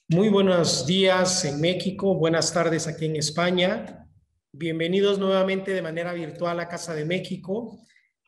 Muy buenos días en México, buenas tardes aquí en España. Bienvenidos nuevamente de manera virtual a Casa de México.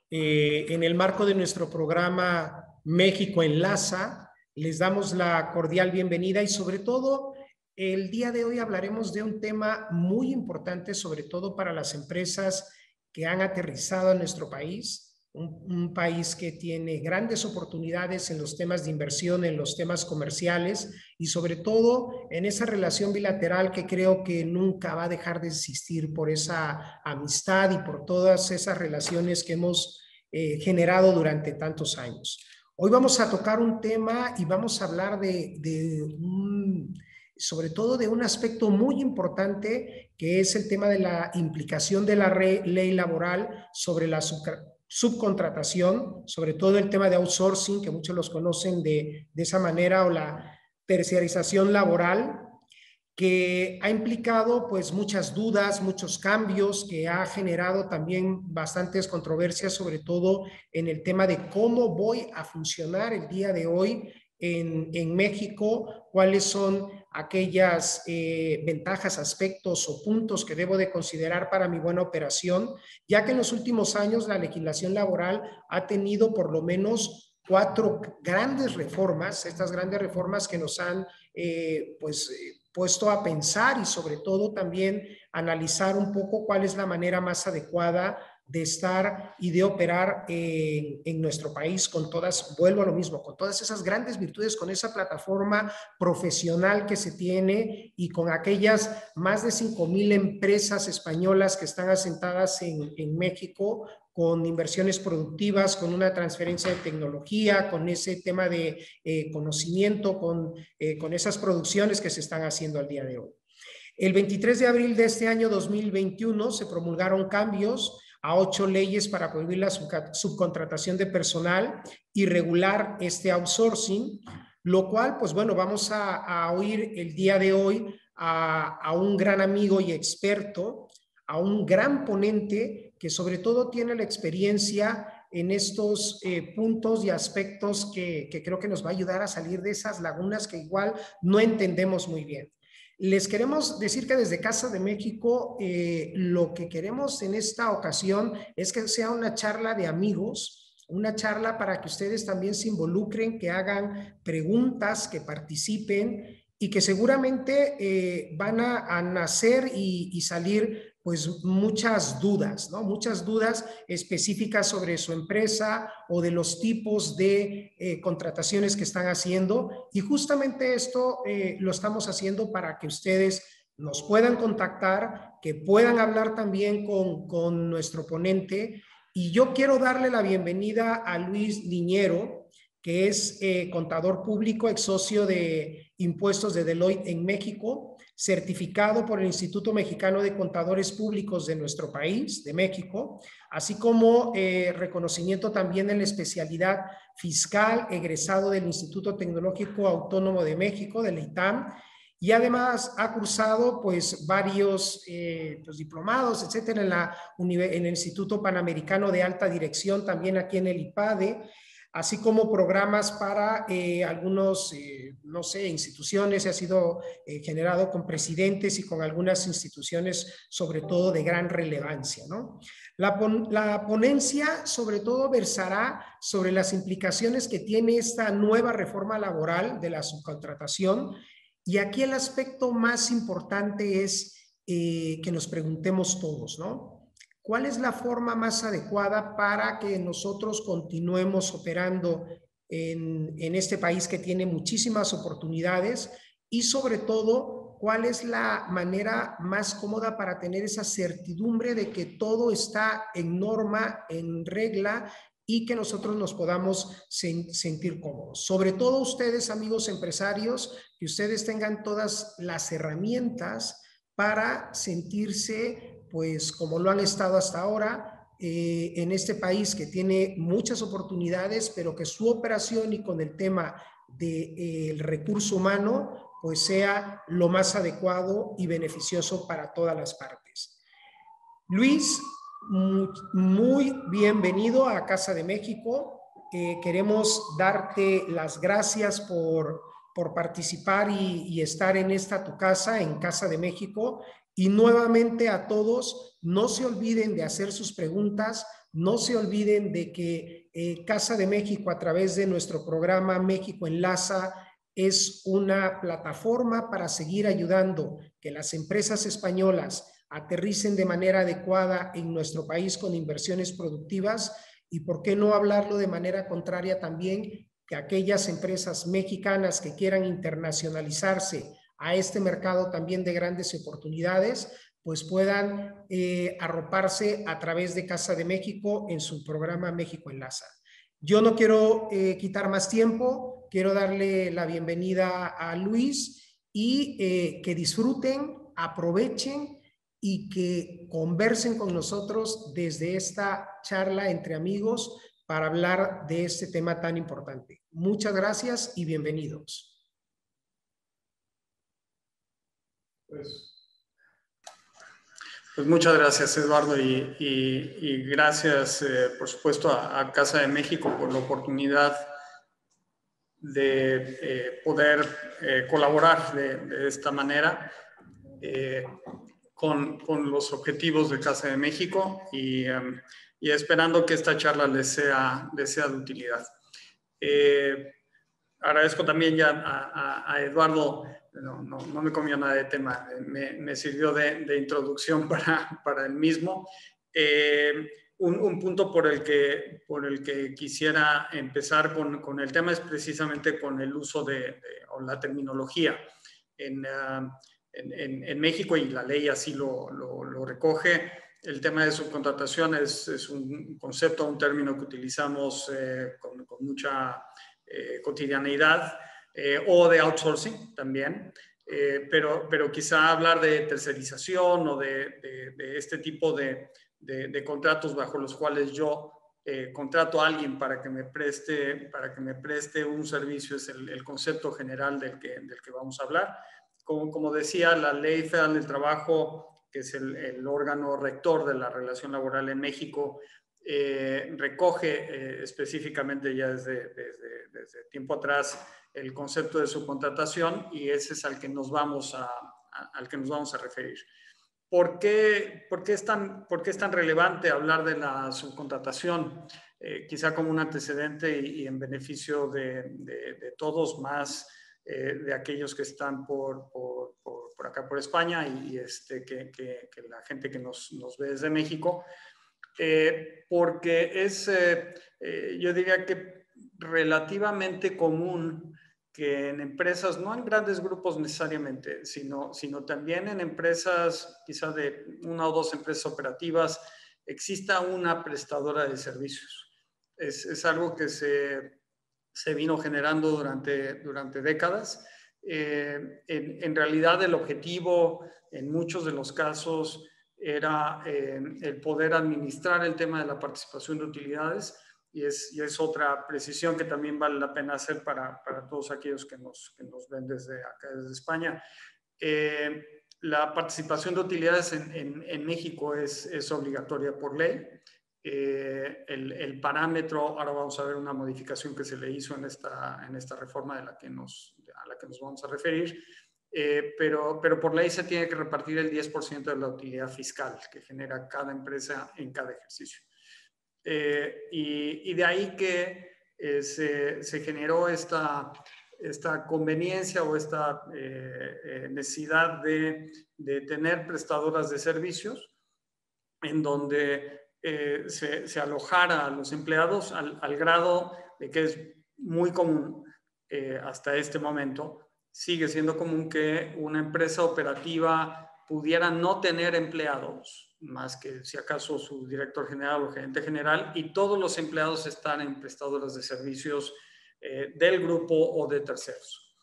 En el marco de nuestro programa México Enlaza, les damos la cordial bienvenida y sobre todo el día de hoy hablaremos de un tema muy importante, sobre todo para las empresas que han aterrizado en nuestro país. Un país que tiene grandes oportunidades en los temas de inversión, en los temas comerciales y sobre todo en esa relación bilateral que creo que nunca va a dejar de existir por esa amistad y por todas esas relaciones que hemos generado durante tantos años. Hoy vamos a tocar un tema y vamos a hablar sobre todo de un aspecto muy importante que es el tema de la implicación de la ley laboral sobre la subcontratación, sobre todo el tema de outsourcing, que muchos los conocen de esa manera, o la terciarización laboral, que ha implicado pues muchas dudas, muchos cambios, que ha generado también bastantes controversias, sobre todo en el tema de cómo voy a funcionar el día de hoy en México, cuáles son aquellas ventajas, aspectos o puntos que debo de considerar para mi buena operación, ya que en los últimos años la legislación laboral ha tenido por lo menos 4 grandes reformas, estas grandes reformas que nos han puesto a pensar y sobre todo también analizar un poco cuál es la manera más adecuada de estar y de operar en nuestro país con todas, vuelvo a lo mismo, con todas esas grandes virtudes, con esa plataforma profesional que se tiene y con aquellas más de 5,000 empresas españolas que están asentadas en México, con inversiones productivas, con una transferencia de tecnología, con ese tema de conocimiento, con esas producciones que se están haciendo al día de hoy. El 23 de abril de este año 2021 se promulgaron cambios a 8 leyes para prohibir la subcontratación de personal y regular este outsourcing, lo cual, pues bueno, vamos a oír el día de hoy a un gran amigo y experto, a un gran ponente que sobre todo tiene la experiencia en estos puntos y aspectos que creo que nos va a ayudar a salir de esas lagunas que igual no entendemos muy bien. Les queremos decir que desde Casa de México lo que queremos en esta ocasión es que sea una charla de amigos, una charla para que ustedes también se involucren, que hagan preguntas, que participen y que seguramente van a nacer y salir pues muchas dudas, ¿no? Muchas dudas específicas sobre su empresa o de los tipos de contrataciones que están haciendo. Y justamente esto lo estamos haciendo para que ustedes nos puedan contactar, que puedan hablar también con nuestro ponente. Y yo quiero darle la bienvenida a Luis Liñero, que es contador público, ex socio de impuestos de Deloitte en México, certificado por el Instituto Mexicano de Contadores Públicos de nuestro país, de México, así como reconocimiento también en la especialidad fiscal, egresado del Instituto Tecnológico Autónomo de México, del ITAM, y además ha cursado pues varios pues, diplomados, etcétera, en el Instituto Panamericano de Alta Dirección, también aquí en el IPADE, así como programas para algunos, no sé, instituciones. Ha sido generado con presidentes y con algunas instituciones, sobre todo de gran relevancia, ¿no? La ponencia, sobre todo, versará sobre las implicaciones que tiene esta nueva reforma laboral de la subcontratación. Y aquí el aspecto más importante es que nos preguntemos todos, ¿no? ¿Cuál es la forma más adecuada para que nosotros continuemos operando en este país que tiene muchísimas oportunidades? Y sobre todo, ¿cuál es la manera más cómoda para tener esa certidumbre de que todo está en norma, en regla, y que nosotros nos podamos sentir cómodos? Sobre todo ustedes, amigos empresarios, que ustedes tengan todas las herramientas para sentirse pues como lo han estado hasta ahora en este país que tiene muchas oportunidades, pero que su operación y con el tema del recurso humano pues sea lo más adecuado y beneficioso para todas las partes. Luis, muy bienvenido a Casa de México. queremos darte las gracias por participar y estar en esta tu casa, en Casa de México. Y nuevamente a todos, no se olviden de hacer sus preguntas, no se olviden de que Casa de México, a través de nuestro programa México Enlaza, es una plataforma para seguir ayudando que las empresas españolas aterricen de manera adecuada en nuestro país con inversiones productivas, y por qué no hablarlo de manera contraria también, que aquellas empresas mexicanas que quieran internacionalizarse a este mercado también de grandes oportunidades, pues puedan arroparse a través de Casa de México en su programa México Enlaza. Yo no quiero quitar más tiempo, quiero darle la bienvenida a Luis y que disfruten, aprovechen y que conversen con nosotros desde esta charla entre amigos para hablar de este tema tan importante. Muchas gracias y bienvenidos. Pues muchas gracias, Eduardo, y gracias, por supuesto, a Casa de México por la oportunidad de poder colaborar de esta manera con los objetivos de Casa de México y esperando que esta charla les sea de utilidad. Agradezco también ya a Eduardo, no me comió nada de tema, me sirvió de introducción para el mismo. Un punto por el que quisiera empezar con el tema es precisamente con el uso o la terminología. En México, y la ley así lo recoge, el tema de subcontratación es un concepto, un término que utilizamos con mucha cotidianeidad, o de outsourcing también, pero quizá hablar de tercerización o de este tipo de contratos bajo los cuales yo contrato a alguien para que me preste un servicio es el concepto general del que vamos a hablar. Como decía, la Ley Federal del Trabajo, que es el órgano rector de la relación laboral en México, recoge específicamente ya desde tiempo atrás el concepto de subcontratación, y ese es al que nos vamos a referir. ¿Por qué es tan relevante hablar de la subcontratación? Quizá como un antecedente y en beneficio de todos, más de aquellos que están por acá por España y que la gente que nos ve desde México, porque es, yo diría que relativamente común que en empresas, no en grandes grupos necesariamente, sino también en empresas, quizá de una o dos empresas operativas, exista una prestadora de servicios. Es algo que se vino generando durante décadas. En realidad el objetivo en muchos de los casos era el poder administrar el tema de la participación de utilidades, y es otra precisión que también vale la pena hacer para todos aquellos que nos ven desde acá, desde España. La participación de utilidades en México es obligatoria por ley. El parámetro, ahora vamos a ver una modificación que se le hizo en esta reforma a la que nos vamos a referir, pero por ley se tiene que repartir el 10% de la utilidad fiscal que genera cada empresa en cada ejercicio. Y de ahí que se generó esta conveniencia o esta necesidad de tener prestadoras de servicios en donde se alojara a los empleados al grado de que es muy común hasta este momento. Sigue siendo común que una empresa operativa pudiera no tener empleados, más que si acaso su director general o gerente general, y todos los empleados están en prestadoras de servicios del grupo o de terceros.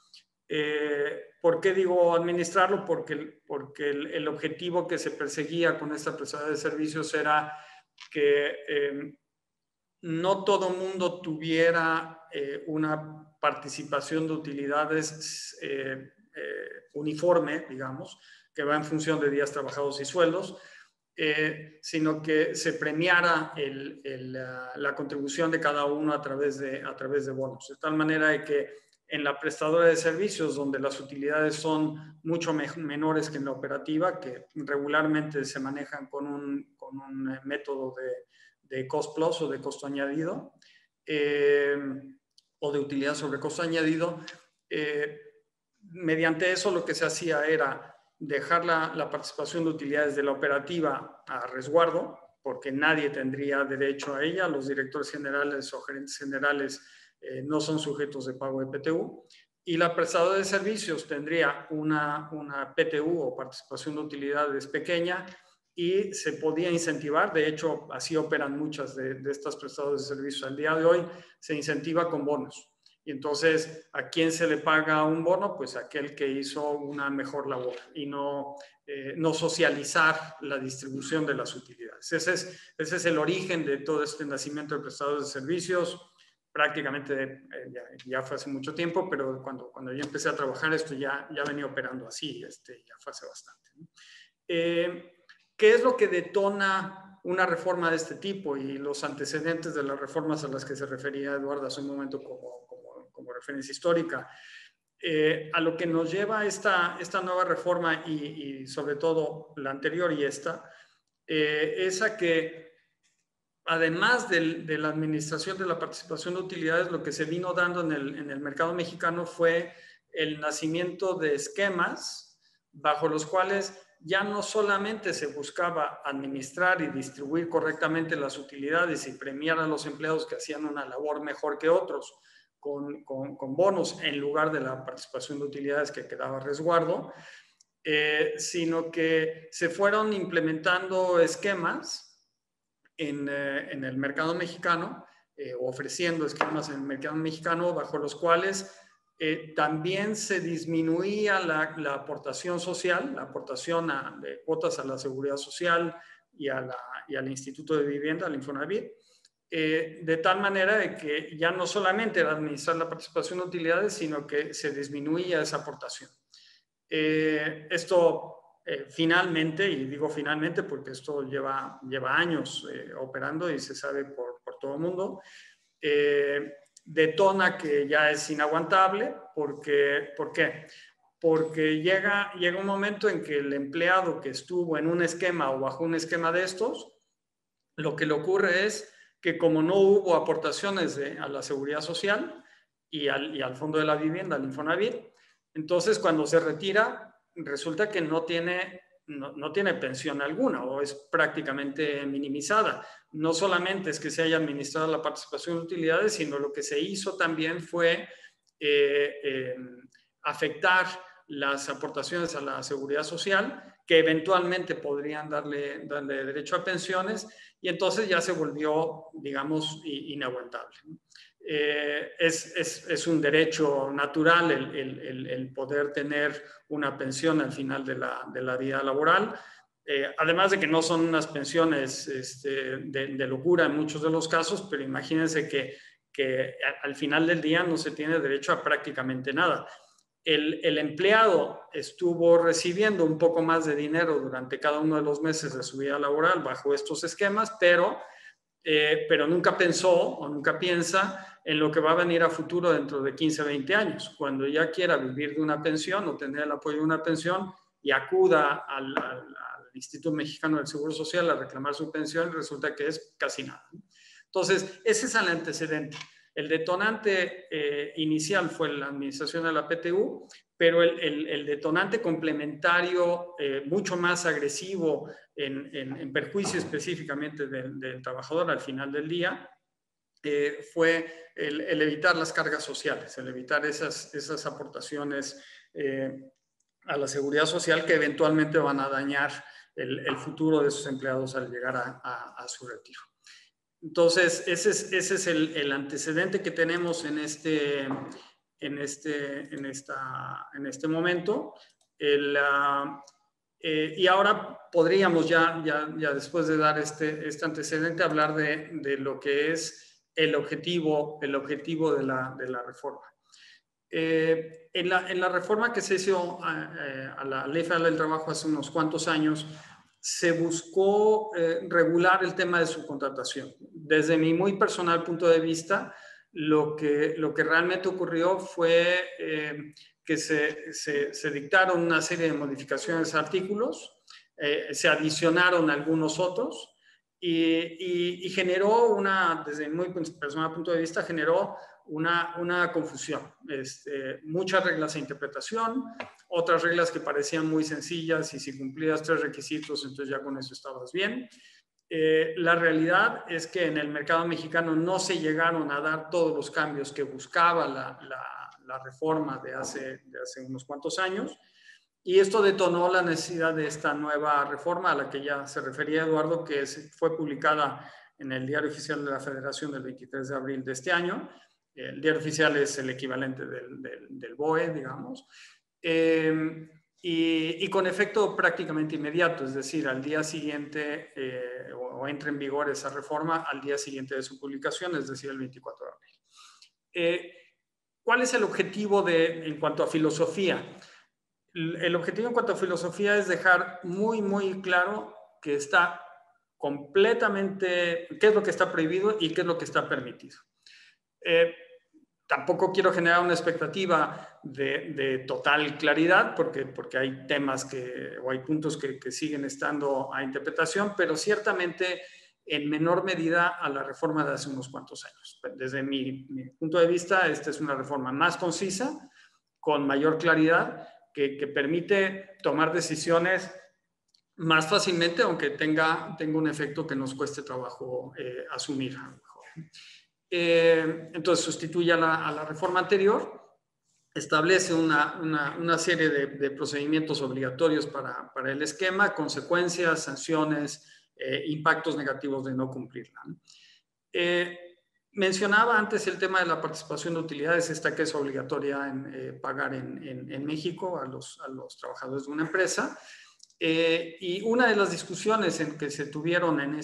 ¿Por qué digo administrarlo? Porque el objetivo que se perseguía con esta prestadora de servicios era que no todo mundo tuviera una participación de utilidades uniforme, digamos, que va en función de días trabajados y sueldos, sino que se premiara la contribución de cada uno a través de bonos. De tal manera de que en la prestadora de servicios, donde las utilidades son mucho menores que en la operativa, que regularmente se manejan con un método de cost plus o de costo añadido, o de utilidad sobre costo añadido, mediante eso lo que se hacía era dejar la participación de utilidades de la operativa a resguardo, porque nadie tendría derecho a ella. Los directores generales o gerentes generales no son sujetos de pago de PTU. Y la prestadora de servicios tendría una PTU o participación de utilidades pequeña y se podía incentivar. De hecho, así operan muchas de estas prestadoras de servicios. Al día de hoy se incentiva con bonos. Y entonces, ¿a quién se le paga un bono? Pues a aquel que hizo una mejor labor y no socializar la distribución de las utilidades. Ese es el origen de todo este nacimiento de prestadores de servicios. Prácticamente ya fue hace mucho tiempo, pero cuando yo empecé a trabajar esto ya venía operando así, ya fue hace bastante, ¿no? ¿Qué es lo que detona una reforma de este tipo y los antecedentes de las reformas a las que se refería Eduardo hace un momento como referencia histórica? A lo que nos lleva esta nueva reforma y sobre todo la anterior y esta, es a que además de la administración de la participación de utilidades, lo que se vino dando en el mercado mexicano fue el nacimiento de esquemas bajo los cuales ya no solamente se buscaba administrar y distribuir correctamente las utilidades y premiar a los empleados que hacían una labor mejor que otros con bonos en lugar de la participación de utilidades que quedaba a resguardo, sino que se fueron implementando esquemas en el mercado mexicano, ofreciendo esquemas en el mercado mexicano bajo los cuales también se disminuía la aportación social, la aportación de cuotas a la seguridad social y al Instituto de Vivienda, al Infonavit, de tal manera de que ya no solamente era administrar la participación de utilidades, sino que se disminuía esa aportación. Esto finalmente, y digo finalmente porque esto lleva años operando y se sabe por todo el mundo, detona que ya es inaguantable. ¿Por qué? Porque llega un momento en que el empleado que estuvo en un esquema o bajo un esquema de estos, lo que le ocurre es que como no hubo aportaciones a la seguridad social y al Fondo de la Vivienda, al Infonavit, entonces cuando se retira resulta que no tiene pensión alguna o es prácticamente minimizada. No solamente es que se haya administrado la participación de utilidades, sino lo que se hizo también fue afectar las aportaciones a la seguridad social, que eventualmente podrían darle derecho a pensiones, y entonces ya se volvió, digamos, inaguantable. Es un derecho natural el poder tener una pensión al final de la vida laboral, además de que no son unas pensiones de locura en muchos de los casos, pero imagínense que al final del día no se tiene derecho a prácticamente nada. El empleado estuvo recibiendo un poco más de dinero durante cada uno de los meses de su vida laboral bajo estos esquemas, pero nunca pensó o nunca piensa en lo que va a venir a futuro dentro de 15, 20 años, cuando ya quiera vivir de una pensión o tener el apoyo de una pensión y acuda al Instituto Mexicano del Seguro Social a reclamar su pensión, resulta que es casi nada. Entonces, ese es el antecedente. El detonante inicial fue la administración de la PTU, pero el detonante complementario mucho más agresivo en perjuicio específicamente del trabajador al final del día fue el evitar las cargas sociales, el evitar esas aportaciones a la seguridad social que eventualmente van a dañar el futuro de sus empleados al llegar a su retiro. Entonces, ese es el antecedente que tenemos en este momento. Y ahora podríamos ya después de dar este antecedente hablar de lo que es el objetivo de la reforma. En la reforma que se hizo a la Ley Federal del Trabajo hace unos cuantos años, se buscó regular el tema de subcontratación. Desde mi muy personal punto de vista, lo que realmente ocurrió fue que se dictaron una serie de modificaciones a artículos, se adicionaron algunos otros y generó desde mi muy personal punto de vista, generó una confusión. Muchas reglas de interpretación, otras reglas que parecían muy sencillas y si cumplías 3 requisitos, entonces ya con eso estabas bien. La realidad es que en el mercado mexicano no se llegaron a dar todos los cambios que buscaba la reforma de hace unos cuantos años, y esto detonó la necesidad de esta nueva reforma a la que ya se refería Eduardo, que fue publicada en el Diario Oficial de la Federación del 23 de abril de este año. El Diario Oficial es el equivalente del BOE, digamos. Y con efecto prácticamente inmediato, es decir, al día siguiente, o entra en vigor esa reforma al día siguiente de su publicación, es decir, el 24 de abril. ¿Cuál es el objetivo en cuanto a filosofía? El objetivo en cuanto a filosofía es dejar muy, muy claro que está completamente, qué es lo que está prohibido y qué es lo que está permitido. Tampoco quiero generar una expectativa de total claridad porque hay temas o hay puntos que siguen estando a interpretación, pero ciertamente en menor medida a la reforma de hace unos cuantos años. Desde mi punto de vista, esta es una reforma más concisa, con mayor claridad, que permite tomar decisiones más fácilmente, aunque tenga un efecto que nos cueste trabajo asumir a lo mejor. Entonces sustituye a la reforma anterior, establece una serie de procedimientos obligatorios para el esquema, consecuencias, sanciones, impactos negativos de no cumplirla. Mencionaba antes el tema de la participación de utilidades, esta que es obligatoria en pagar en México a los trabajadores de una empresa. Y una de las discusiones en que se tuvieron en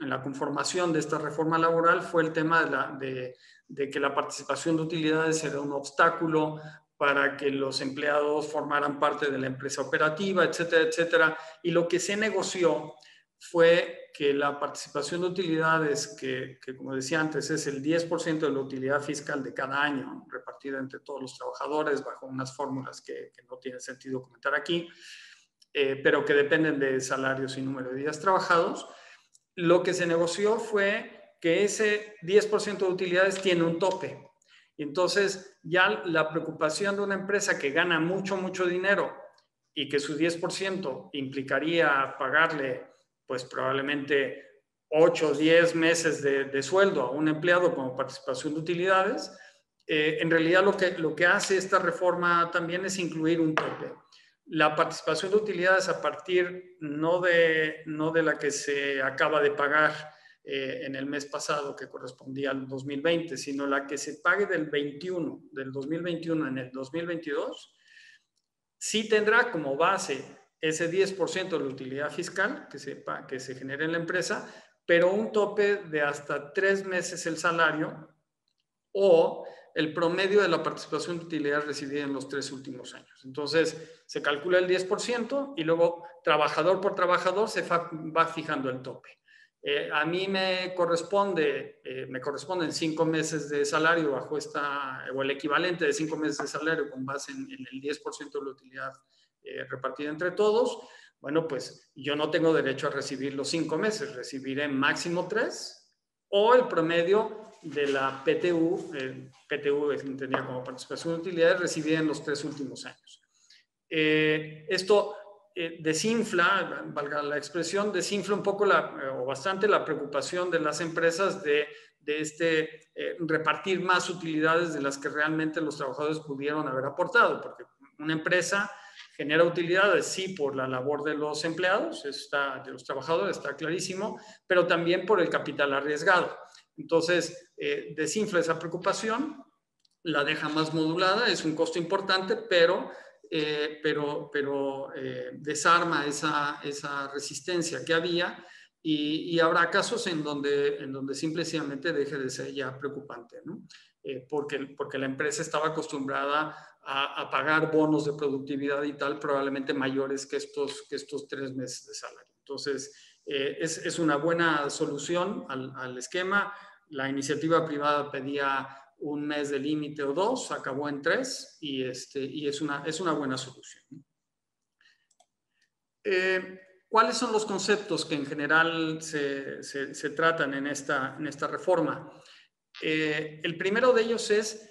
la conformación de esta reforma laboral fue el tema de que la participación de utilidades era un obstáculo para que los empleados formaran parte de la empresa operativa, etcétera, etcétera. Y lo que se negoció fue que la participación de utilidades, que como decía antes, es el 10% de la utilidad fiscal de cada año, repartida entre todos los trabajadores bajo unas fórmulas que no tiene sentido comentar aquí, pero que dependen de salarios y número de días trabajados. Lo que se negoció fue que ese 10% de utilidades tiene un tope. Y entonces ya la preocupación de una empresa que gana mucho, mucho dinero y que su 10% implicaría pagarle pues probablemente 8 o 10 meses de sueldo a un empleado como participación de utilidades, en realidad lo que hace esta reforma también es incluir un tope. La participación de utilidades a partir no de la que se acaba de pagar en el mes pasado, que correspondía al 2020, sino la que se pague del 2021 en el 2022, sí tendrá como base ese 10% de la utilidad fiscal que se genere en la empresa, pero un tope de hasta 3 meses el salario o el promedio de la participación de utilidad recibida en los 3 últimos años. Entonces, se calcula el 10% y luego, trabajador por trabajador, se va fijando el tope. A mí me corresponden 5 meses de salario bajo o el equivalente de 5 meses de salario con base en el 10% de la utilidad repartida entre todos. Bueno, pues yo no tengo derecho a recibir los 5 meses, recibiré máximo 3 o el promedio de la PTU, PTU es entendida como participación de utilidades recibida en los 3 últimos años. Esto desinfla, valga la expresión, desinfla un poco o bastante la preocupación de las empresas de repartir más utilidades de las que realmente los trabajadores pudieron haber aportado, porque una empresa genera utilidades, sí, por la labor de los empleados, de los trabajadores, está clarísimo, pero también por el capital arriesgado. Entonces, desinfla esa preocupación, la deja más modulada, es un costo importante, pero desarma esa resistencia que había y habrá casos en donde simplemente deje de ser ya preocupante, ¿no? Porque la empresa estaba acostumbrada a pagar bonos de productividad y tal, probablemente mayores que estos 3 meses de salario. Entonces, es una buena solución al esquema. La iniciativa privada pedía 1 mes de límite o 2, acabó en 3 y es una buena solución. ¿Cuáles son los conceptos que en general se tratan en esta reforma? El primero de ellos es,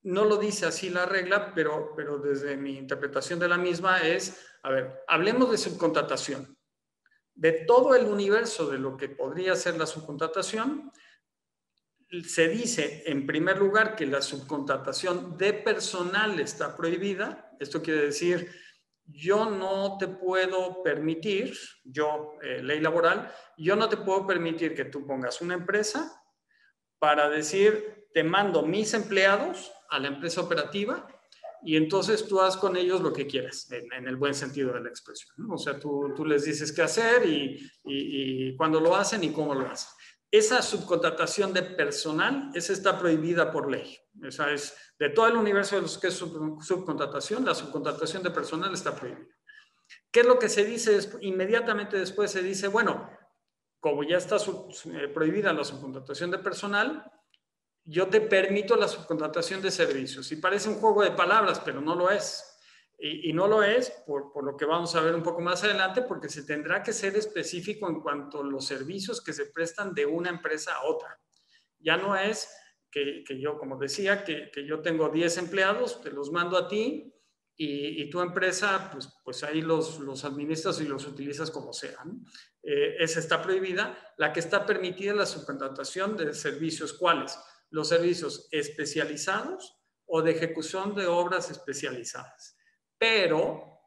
no lo dice así la regla, pero desde mi interpretación de la misma es, a ver, hablemos de subcontratación. De todo el universo de lo que podría ser la subcontratación, se dice en primer lugar que la subcontratación de personal está prohibida. Esto quiere decir, yo no te puedo permitir, ley laboral, yo no te puedo permitir que tú pongas una empresa para decir, te mando mis empleados a la empresa operativa y entonces tú haz con ellos lo que quieras, en el buen sentido de la expresión, ¿no? O sea, tú les dices qué hacer y cuándo lo hacen y cómo lo hacen. Esa subcontratación de personal, esa está prohibida por ley. Esa es, de todo el universo de los que es subcontratación, la subcontratación de personal está prohibida. ¿Qué es lo que se dice? Inmediatamente después se dice, bueno, como ya está prohibida la subcontratación de personal, yo te permito la subcontratación de servicios. Y parece un juego de palabras, pero no lo es. Y no lo es por lo que vamos a ver un poco más adelante, porque se tendrá que ser específico en cuanto a los servicios que se prestan de una empresa a otra. Ya no es que yo, como decía, que yo tengo 10 empleados, te los mando a ti y tu empresa, pues ahí los administras y los utilizas como sea, ¿no? Esa está prohibida. La que está permitida es la subcontratación de servicios. ¿Cuáles? Los servicios especializados o de ejecución de obras especializadas. Pero,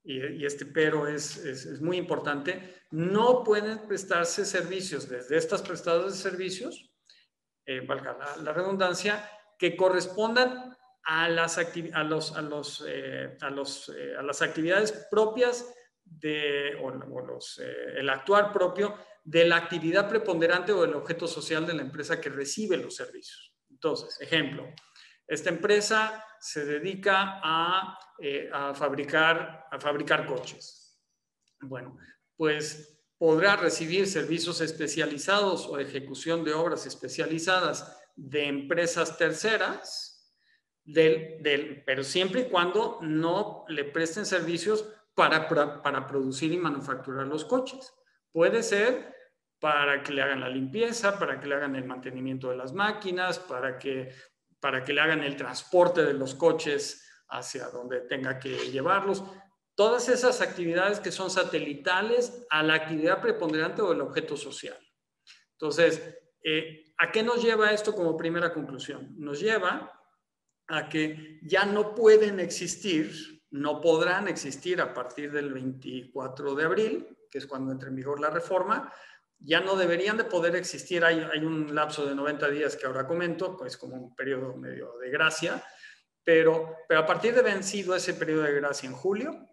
y este pero es muy importante, no pueden prestarse servicios desde estas prestadoras de servicios, valga la redundancia, que correspondan a las actividades propias el actuar propio de la actividad preponderante o el objeto social de la empresa que recibe los servicios. Entonces, ejemplo, esta empresa se dedica a fabricar coches. Bueno, pues podrá recibir servicios especializados o ejecución de obras especializadas de empresas terceras, pero siempre y cuando no le presten servicios para producir y manufacturar los coches. Puede ser para que le hagan la limpieza, para que le hagan el mantenimiento de las máquinas, para que le hagan el transporte de los coches hacia donde tenga que llevarlos. Todas esas actividades que son satelitales a la actividad preponderante o el objeto social. Entonces, ¿a qué nos lleva esto como primera conclusión? Nos lleva a que ya no pueden existir, no podrán existir a partir del 24 de abril, que es cuando entre en vigor la reforma, ya no deberían de poder existir. Hay un lapso de 90 días que ahora comento, pues como un periodo medio de gracia, pero a partir de vencido ese periodo de gracia en julio,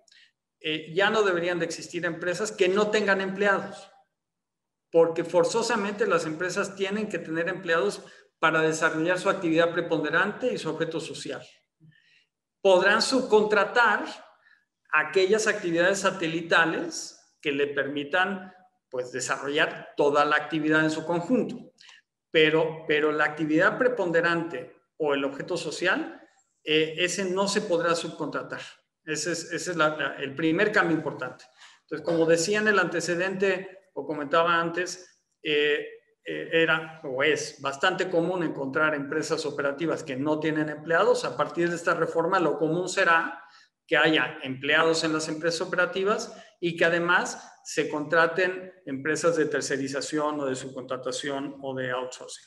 ya no deberían de existir empresas que no tengan empleados, porque forzosamente las empresas tienen que tener empleados para desarrollar su actividad preponderante y su objeto social. Podrán subcontratar aquellas actividades satelitales que le permitan pues desarrollar toda la actividad en su conjunto, pero la actividad preponderante o el objeto social, ese no se podrá subcontratar. Ese es el primer cambio importante. Entonces, como decía en el antecedente o comentaba antes, era o es bastante común encontrar empresas operativas que no tienen empleados. A partir de esta reforma, lo común será que haya empleados en las empresas operativas y que además se contraten empresas de tercerización o de subcontratación o de outsourcing.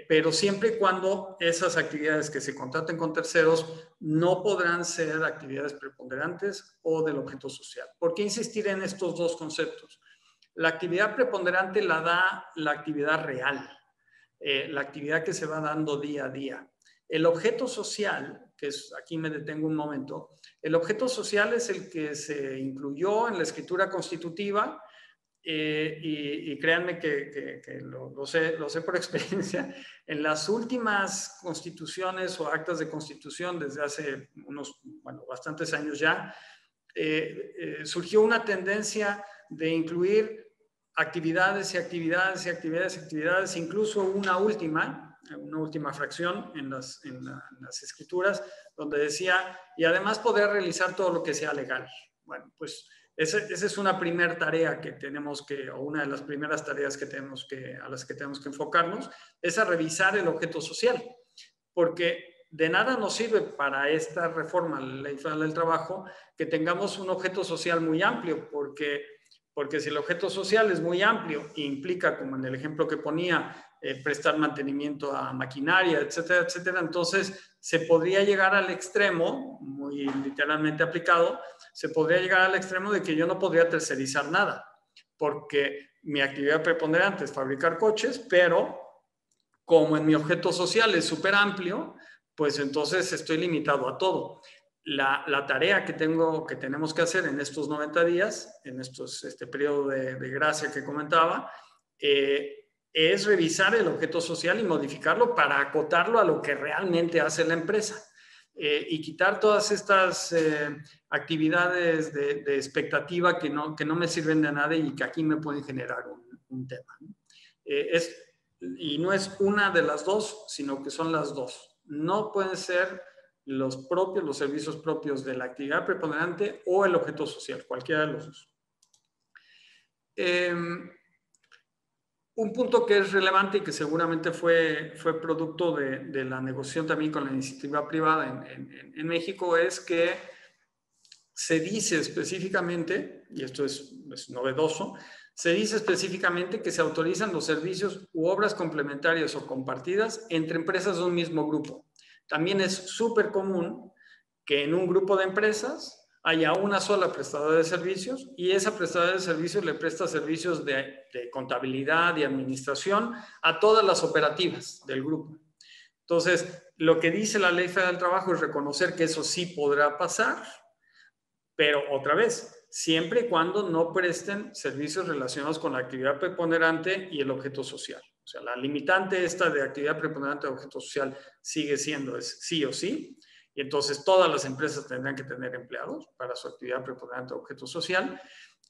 Pero siempre y cuando esas actividades que se contraten con terceros no podrán ser actividades preponderantes o del objeto social. ¿Por qué insistir en estos dos conceptos? La actividad preponderante la da la actividad real, la actividad que se va dando día a día. El objeto social, que es, aquí me detengo un momento, el objeto social es el que se incluyó en la escritura constitutiva y créanme que lo sé por experiencia, en las últimas constituciones o actas de constitución desde hace bastantes años ya, surgió una tendencia de incluir actividades, incluso una última fracción en las escrituras, donde decía, y además poder realizar todo lo que sea legal. Bueno, pues esa es una primera tarea que tenemos o una de las primeras tareas a las que tenemos que enfocarnos, es a revisar el objeto social, porque de nada nos sirve para esta reforma, la Ley Federal del Trabajo, que tengamos un objeto social muy amplio, porque si el objeto social es muy amplio e implica, como en el ejemplo que ponía, prestar mantenimiento a maquinaria, etcétera, etcétera, entonces se podría llegar al extremo, muy literalmente aplicado, se podría llegar al extremo de que yo no podría tercerizar nada, porque mi actividad preponderante es fabricar coches, pero como en mi objeto social es súper amplio, pues entonces estoy limitado a todo. La tarea que tenemos que hacer en estos 90 días, en este periodo de gracia que comentaba, es revisar el objeto social y modificarlo para acotarlo a lo que realmente hace la empresa. Y quitar todas estas actividades de expectativa que no me sirven de nada y que aquí me pueden generar un tema, ¿no? Y no es una de las dos, sino que son las dos. No pueden ser los servicios propios de la actividad preponderante o el objeto social, cualquiera de los dos. Un punto que es relevante y que seguramente fue producto de la negociación también con la iniciativa privada en México es que se dice específicamente, y esto es novedoso, se dice específicamente que se autorizan los servicios u obras complementarias o compartidas entre empresas de un mismo grupo. También es súper común que en un grupo de empresas haya una sola prestadora de servicios y esa prestadora de servicios le presta servicios de contabilidad y administración a todas las operativas del grupo. Entonces, lo que dice la Ley Federal del Trabajo es reconocer que eso sí podrá pasar, pero otra vez, siempre y cuando no presten servicios relacionados con la actividad preponderante y el objeto social. O sea, la limitante esta de actividad preponderante y objeto social sigue siendo sí o sí. Y entonces todas las empresas tendrán que tener empleados para su actividad preponderante o objeto social.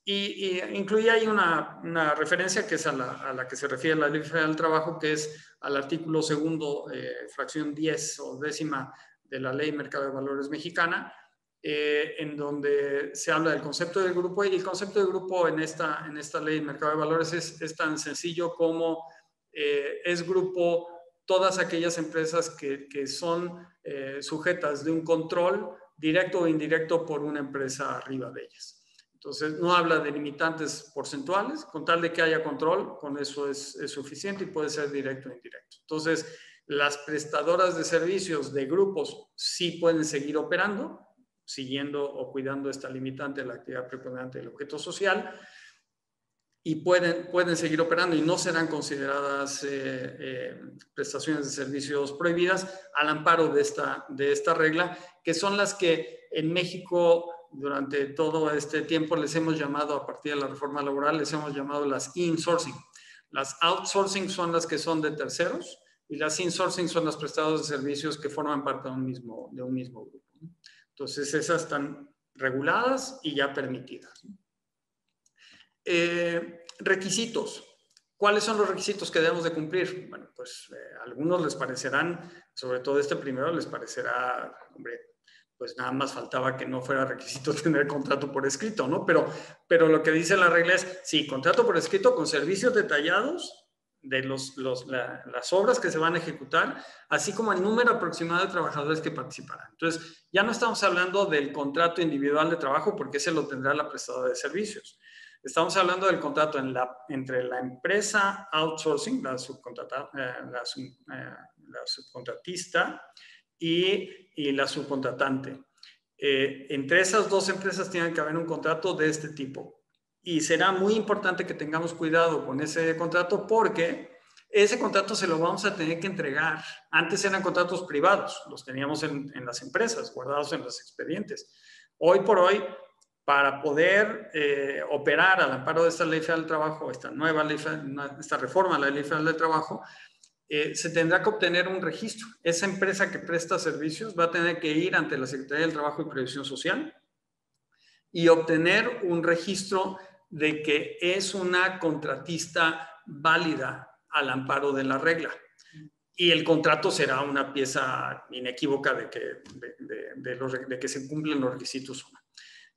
Y incluye ahí una referencia que es a la que se refiere la Ley Federal del Trabajo, que es al artículo 2, fracción 10 o 10ª de la Ley Mercado de Valores Mexicana, en donde se habla del concepto del grupo. Y el concepto de grupo en esta Ley Mercado de Valores es tan sencillo como es grupo todas aquellas empresas que son sujetas de un control directo o indirecto por una empresa arriba de ellas. Entonces, no habla de limitantes porcentuales, con tal de que haya control, con eso es suficiente y puede ser directo o indirecto. Entonces, las prestadoras de servicios de grupos sí pueden seguir operando, siguiendo o cuidando esta limitante de la actividad preponderante del objeto social, y pueden seguir operando y no serán consideradas prestaciones de servicios prohibidas al amparo de esta regla, que son las que en México durante todo este tiempo les hemos llamado, a partir de la reforma laboral, les hemos llamado las insourcing. Las outsourcing son las que son de terceros y las insourcing son las prestadoras de servicios que forman parte de un mismo grupo. Entonces, esas están reguladas y ya permitidas. Requisitos. ¿Cuáles son los requisitos que debemos de cumplir? Bueno, pues a algunos les parecerán, sobre todo este primero, les parecerá, hombre, pues nada más faltaba que no fuera requisito tener contrato por escrito, ¿no? Pero lo que dice la regla es, sí, contrato por escrito con servicios detallados de las obras que se van a ejecutar, así como el número aproximado de trabajadores que participarán. Entonces, ya no estamos hablando del contrato individual de trabajo, porque ese lo tendrá la prestadora de servicios. Estamos hablando del contrato entre la empresa outsourcing, la subcontratista y la subcontratante. Entre esas dos empresas tiene que haber un contrato de este tipo. Y será muy importante que tengamos cuidado con ese contrato, porque ese contrato se lo vamos a tener que entregar. Antes eran contratos privados, los teníamos en las empresas, guardados en los expedientes. Hoy por hoy, para poder operar al amparo de esta Ley Federal del Trabajo, esta reforma a la Ley Federal del Trabajo, se tendrá que obtener un registro. Esa empresa que presta servicios va a tener que ir ante la Secretaría del Trabajo y Previsión Social y obtener un registro de que es una contratista válida al amparo de la regla. Y el contrato será una pieza inequívoca de que se cumplen los requisitos.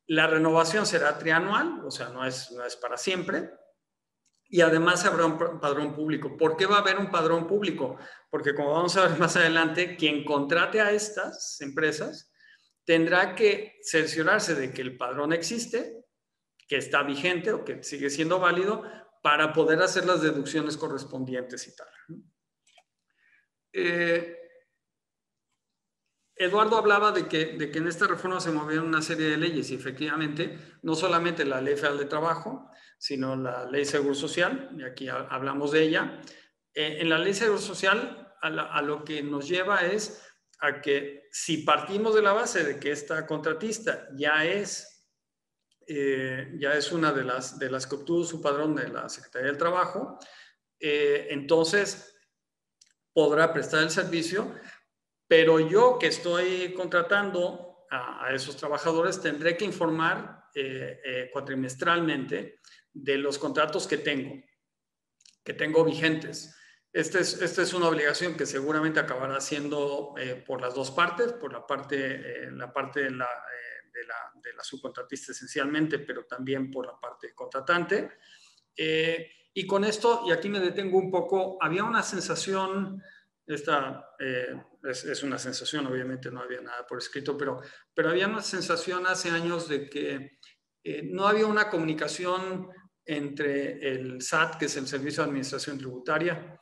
La renovación será trianual, o sea, no es para siempre. Y además habrá un padrón público. ¿Por qué va a haber un padrón público? Porque como vamos a ver más adelante, quien contrate a estas empresas tendrá que cerciorarse de que el padrón existe, que está vigente o que sigue siendo válido para poder hacer las deducciones correspondientes y tal. Eduardo hablaba de que en esta reforma se movieron una serie de leyes y efectivamente no solamente la Ley Federal de Trabajo, sino la Ley de Seguro Social, y aquí hablamos de ella. En la Ley de Seguro Social a lo que nos lleva es a que si partimos de la base de que esta contratista ya es una de las que obtuvo su padrón de la Secretaría del Trabajo, entonces podrá prestar el servicio, pero yo que estoy contratando a esos trabajadores tendré que informar cuatrimestralmente de los contratos que tengo vigentes. Esta es una obligación que seguramente acabará siendo por las dos partes, por la parte de la subcontratista esencialmente, pero también por la parte contratante. Y con esto, y aquí me detengo un poco, había una sensación, esta es una sensación, obviamente no había nada por escrito, pero había una sensación hace años de que no había una comunicación entre el SAT, que es el Servicio de Administración Tributaria,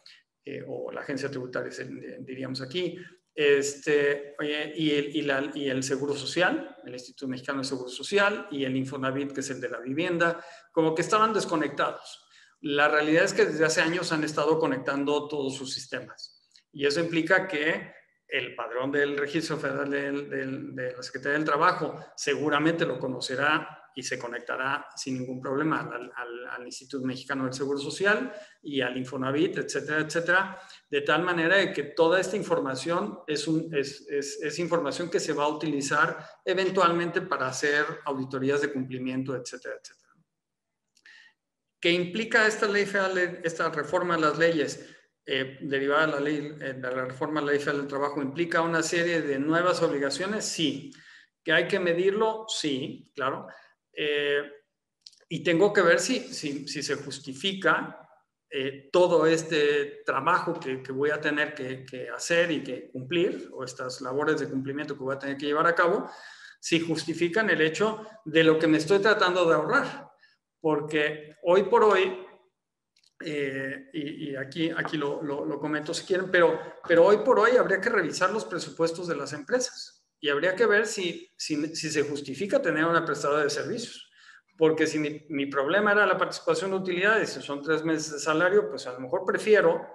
o la agencia tributaria, diríamos aquí, y el Seguro Social, el Instituto Mexicano de Seguro Social, y el Infonavit, que es el de la vivienda, como que estaban desconectados. La realidad es que desde hace años han estado conectando todos sus sistemas. Y eso implica que el padrón del Registro Federal de la Secretaría del Trabajo seguramente lo conocerá y se conectará sin ningún problema al Instituto Mexicano del Seguro Social y al Infonavit, etcétera, etcétera, de tal manera de que toda esta información es información que se va a utilizar eventualmente para hacer auditorías de cumplimiento, etcétera, etcétera. ¿Qué implica esta ley federal, esta reforma de las leyes derivada de la reforma de la Ley Federal del Trabajo? ¿Implica una serie de nuevas obligaciones? Sí. ¿Que hay que medirlo? Sí, claro. Y tengo que ver si se justifica todo este trabajo que voy a tener que hacer y que cumplir, o estas labores de cumplimiento que voy a tener que llevar a cabo, si justifican el hecho de lo que me estoy tratando de ahorrar. Porque hoy por hoy, y aquí lo comento si quieren, pero hoy por hoy habría que revisar los presupuestos de las empresas y habría que ver si se justifica tener una prestadora de servicios. Porque si mi problema era la participación de utilidades, si son 3 meses de salario, pues a lo mejor prefiero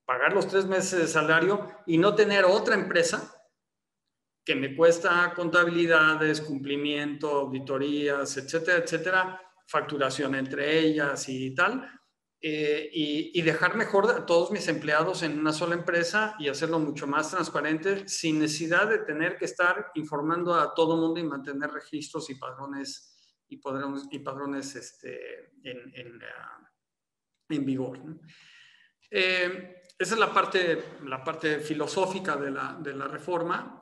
pagar los 3 meses de salario y no tener otra empresa que me cuesta contabilidades, cumplimiento, auditorías, etcétera, etcétera, facturación entre ellas y tal, y dejar mejor a todos mis empleados en una sola empresa y hacerlo mucho más transparente sin necesidad de tener que estar informando a todo el mundo y mantener registros y padrones en vigor, ¿no? Esa es la parte filosófica de la reforma.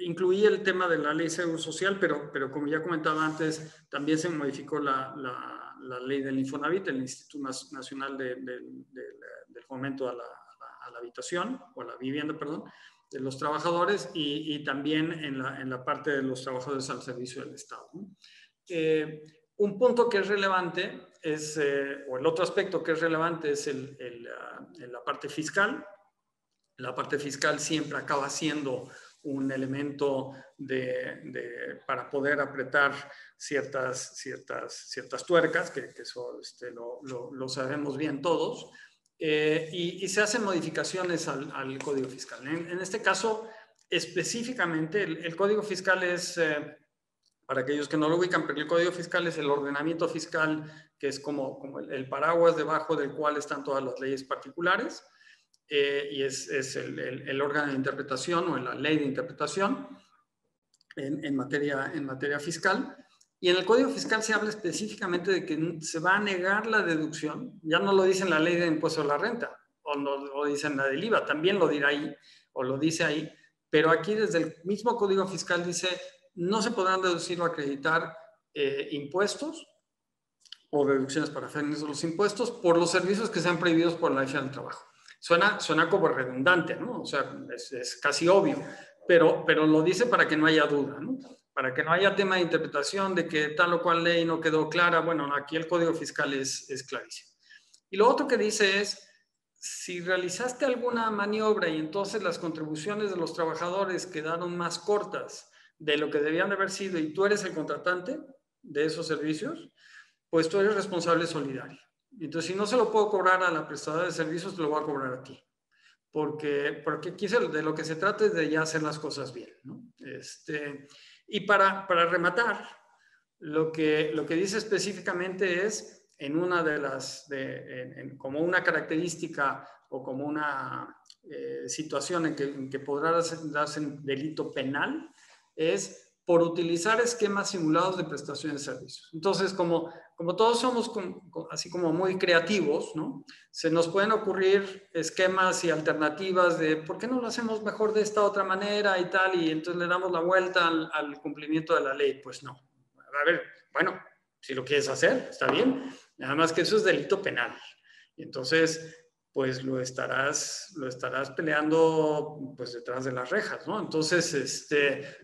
Incluí el tema de la Ley de Seguro Social, pero como ya comentaba antes, también se modificó la ley del Infonavit, el Instituto Nacional del Fomento a la Habitación, o a la vivienda, perdón, de los trabajadores, y también en la parte de los trabajadores al servicio del Estado, ¿no? Un punto que es relevante o el otro aspecto que es relevante es la parte fiscal. La parte fiscal siempre acaba siendo un elemento para poder apretar ciertas tuercas, que eso lo sabemos bien todos, y se hacen modificaciones al Código Fiscal. En este caso, específicamente, el Código Fiscal es Para aquellos que no lo ubican, pero el Código Fiscal es el ordenamiento fiscal, que es como el paraguas debajo del cual están todas las leyes particulares, y es el órgano de interpretación o la ley de interpretación en materia fiscal. Y en el Código Fiscal se habla específicamente de que se va a negar la deducción. Ya no lo dice en la ley de impuesto a la renta, o no lo dice en la del IVA, también lo dirá ahí, o lo dice ahí, pero aquí desde el mismo Código Fiscal dice no se podrán deducir o acreditar impuestos o deducciones para fines de los impuestos por los servicios que sean prohibidos por la ley del trabajo. Suena como redundante, ¿no? O sea, es casi obvio, pero lo dice para que no haya duda, ¿no? Para que no haya tema de interpretación de que tal o cual ley no quedó clara. Bueno, aquí el Código Fiscal es clarísimo. Y lo otro que dice es, si realizaste alguna maniobra y entonces las contribuciones de los trabajadores quedaron más cortas de lo que debían de haber sido y tú eres el contratante de esos servicios, pues tú eres responsable solidario. Entonces, si no se lo puedo cobrar a la prestadora de servicios, te lo voy a cobrar a ti. Porque aquí de lo que se trata es de ya hacer las cosas bien, ¿no? Y para rematar, lo que dice específicamente es, en una de las, como una característica o como una situación en que podrá darse un delito penal, es por utilizar esquemas simulados de prestación de servicios. Entonces, como todos somos así como muy creativos, ¿no? Se nos pueden ocurrir esquemas y alternativas de ¿por qué no lo hacemos mejor de esta otra manera y tal? Y entonces le damos la vuelta al cumplimiento de la ley. Pues no. A ver, bueno, si lo quieres hacer, está bien. Nada más que eso es delito penal. Y entonces, pues lo estarás peleando pues detrás de las rejas, ¿no? Entonces,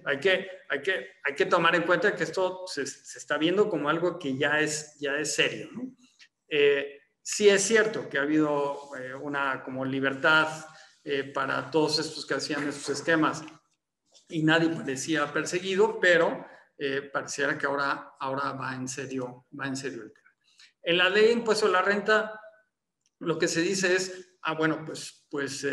hay que tomar en cuenta que esto se está viendo como algo que ya es serio, ¿no? Sí es cierto que ha habido una como libertad para todos estos que hacían estos esquemas y nadie parecía perseguido, pero pareciera que ahora va en serio el tema. En la ley de impuesto a la renta, lo que se dice es, bueno, pues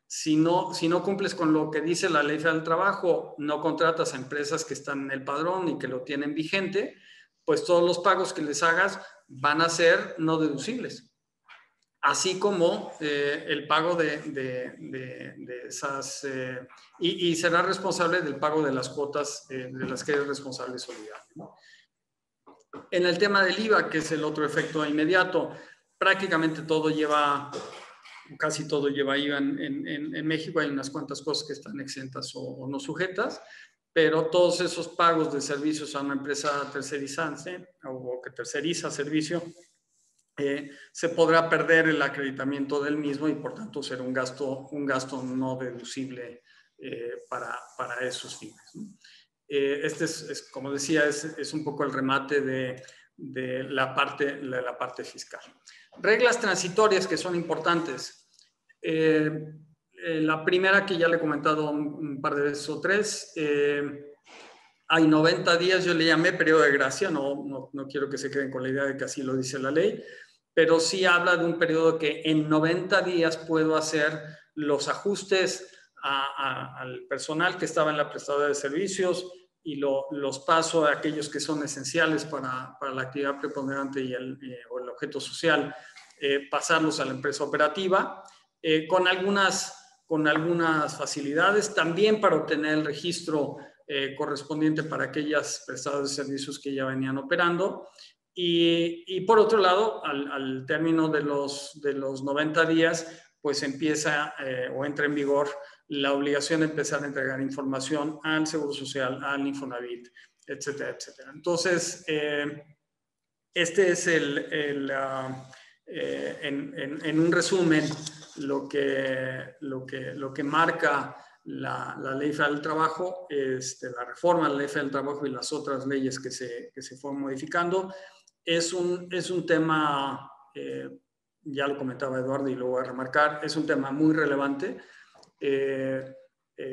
si no cumples con lo que dice la Ley Federal del Trabajo, no contratas a empresas que están en el padrón y que lo tienen vigente, pues todos los pagos que les hagas van a ser no deducibles. Así como el pago de esas, y será responsable del pago de las cuotas de las que eres responsable solidario, ¿no? En el tema del IVA, que es el otro efecto inmediato, prácticamente casi todo lleva IVA en México. Hay unas cuantas cosas que están exentas o no sujetas, pero todos esos pagos de servicios a una empresa tercerizante o que terceriza servicio, se podrá perder el acreditamiento del mismo y por tanto ser un gasto no deducible para esos fines, ¿no? Como decía, es un poco el remate de la parte fiscal. Reglas transitorias que son importantes. La primera, que ya le he comentado un par de veces o tres, hay 90 días, yo le llamé periodo de gracia, no quiero que se queden con la idea de que así lo dice la ley, pero sí habla de un periodo que en 90 días puedo hacer los ajustes al personal que estaba en la prestadora de servicios y los paso a aquellos que son esenciales para la actividad preponderante o el objeto social, pasarlos a la empresa operativa, con algunas facilidades también para obtener el registro correspondiente para aquellas prestadoras de servicios que ya venían operando. Y por otro lado, al término de los 90 días, pues empieza o entra en vigor la obligación de empezar a entregar información al Seguro Social, al Infonavit, etcétera, etcétera. Entonces, este es en un resumen lo que marca la Ley Federal del Trabajo, la reforma de la Ley Federal del Trabajo y las otras leyes que se fueron modificando. Es un tema, ya lo comentaba Eduardo y lo voy a remarcar, es un tema muy relevante.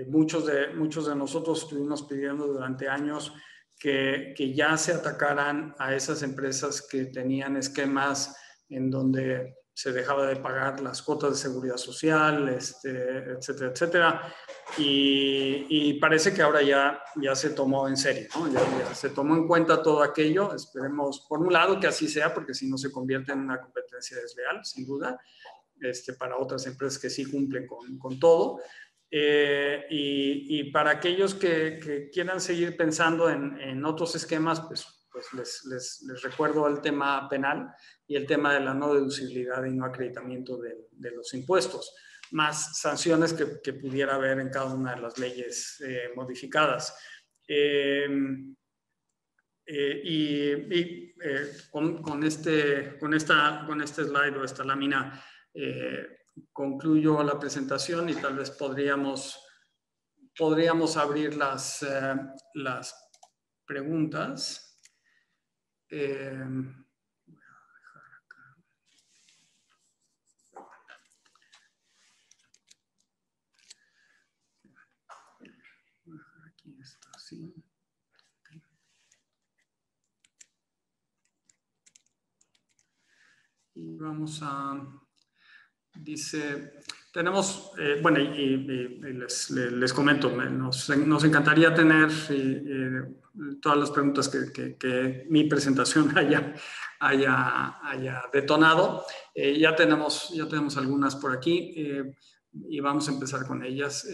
Muchos de nosotros estuvimos pidiendo durante años que ya se atacaran a esas empresas que tenían esquemas en donde se dejaba de pagar las cuotas de seguridad social, etcétera, etcétera. Y parece que ahora ya se tomó en serio, ¿no? Ya se tomó en cuenta todo aquello. Esperemos, por un lado, que así sea, porque si no se convierte en una competencia desleal, sin duda, para otras empresas que sí cumplen con todo. Y para aquellos que quieran seguir pensando en otros esquemas, pues les recuerdo el tema penal y el tema de la no deducibilidad y no acreditamiento de los impuestos, más sanciones que pudiera haber en cada una de las leyes modificadas. Con este slide o esta lámina concluyo la presentación y tal vez podríamos abrir las preguntas. Voy a dejar acá. Aquí está, sí. Y vamos a, dice, tenemos, bueno, y les comento, nos encantaría tener todas las preguntas que mi presentación haya detonado. Ya tenemos algunas por aquí y vamos a empezar con ellas.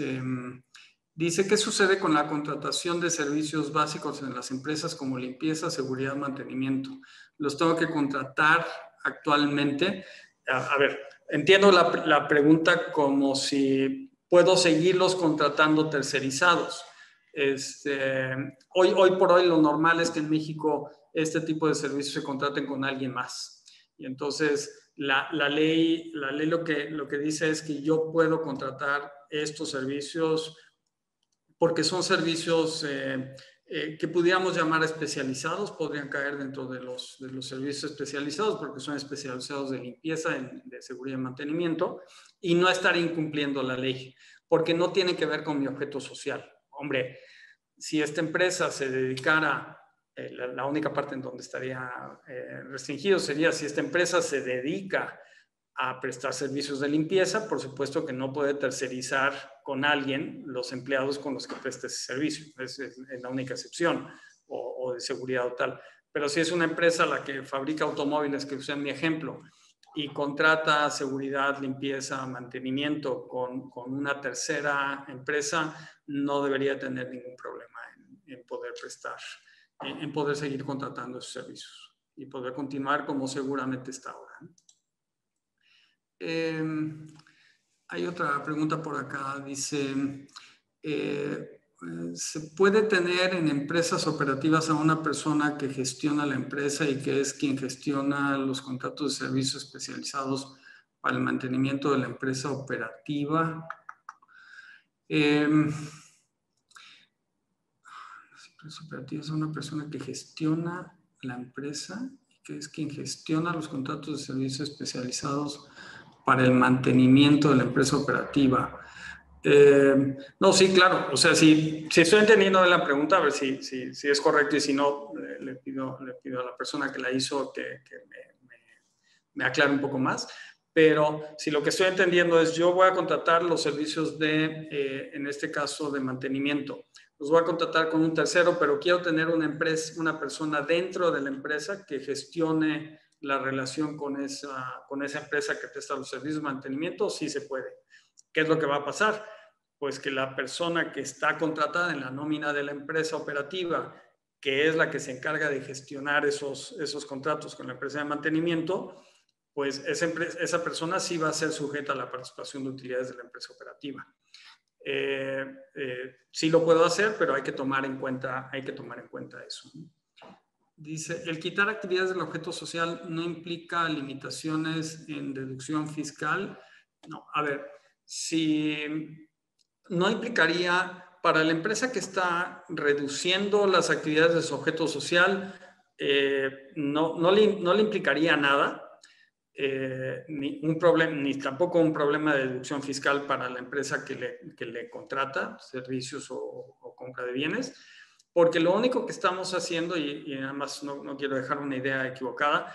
Dice, ¿qué sucede con la contratación de servicios básicos en las empresas como limpieza, seguridad, mantenimiento? ¿Los tengo que contratar actualmente? A ver, entiendo la pregunta como si puedo seguirlos contratando tercerizados. Hoy por hoy lo normal es que en México este tipo de servicios se contraten con alguien más. Y entonces la ley lo que dice es que yo puedo contratar estos servicios porque son servicios que pudiéramos llamar especializados, podrían caer dentro de los servicios especializados porque son especializados de limpieza, de seguridad y mantenimiento, y no estar incumpliendo la ley, porque no tiene que ver con mi objeto social. Hombre, si esta empresa se dedicara, la única parte en donde estaría restringido sería si esta empresa se dedica a prestar servicios de limpieza, por supuesto que no puede tercerizar con alguien los empleados con los que preste ese servicio. Es la única excepción, o de seguridad o tal. Pero si es una empresa la que fabrica automóviles, que usé en mi ejemplo, y contrata seguridad, limpieza, mantenimiento con una tercera empresa, no debería tener ningún problema en poder prestar, en poder seguir contratando esos servicios y poder continuar como seguramente está ahora. Hay otra pregunta por acá, dice, ¿se puede tener en empresas operativas a una persona que gestiona la empresa y que es quien gestiona los contratos de servicios especializados para el mantenimiento de la empresa operativa? Las empresas operativas son una persona que gestiona la empresa y que es quien gestiona los contratos de servicios especializados para el mantenimiento de la empresa operativa. No, sí, claro. O sea, si estoy entendiendo la pregunta, a ver si es correcto, y si no, le pido a la persona que la hizo que me aclare un poco más. Pero si lo que estoy entendiendo es, yo voy a contratar los servicios en este caso, de mantenimiento. Los voy a contratar con un tercero, pero quiero tener una persona dentro de la empresa que gestione la relación con esa empresa que presta los servicios de mantenimiento. Sí se puede. ¿Qué es lo que va a pasar? Pues que la persona que está contratada en la nómina de la empresa operativa, que es la que se encarga de gestionar esos contratos con la empresa de mantenimiento, pues esa persona sí va a ser sujeta a la participación de utilidades de la empresa operativa. Sí lo puedo hacer, pero hay que tomar en cuenta eso. Dice, el quitar actividades del objeto social no implica limitaciones en deducción fiscal. No, a ver, si no implicaría, para la empresa que está reduciendo las actividades de su objeto social, no le implicaría nada. Ni tampoco un problema de deducción fiscal para la empresa que le contrata servicios o compra de bienes, porque lo único que estamos haciendo, y además no quiero dejar una idea equivocada,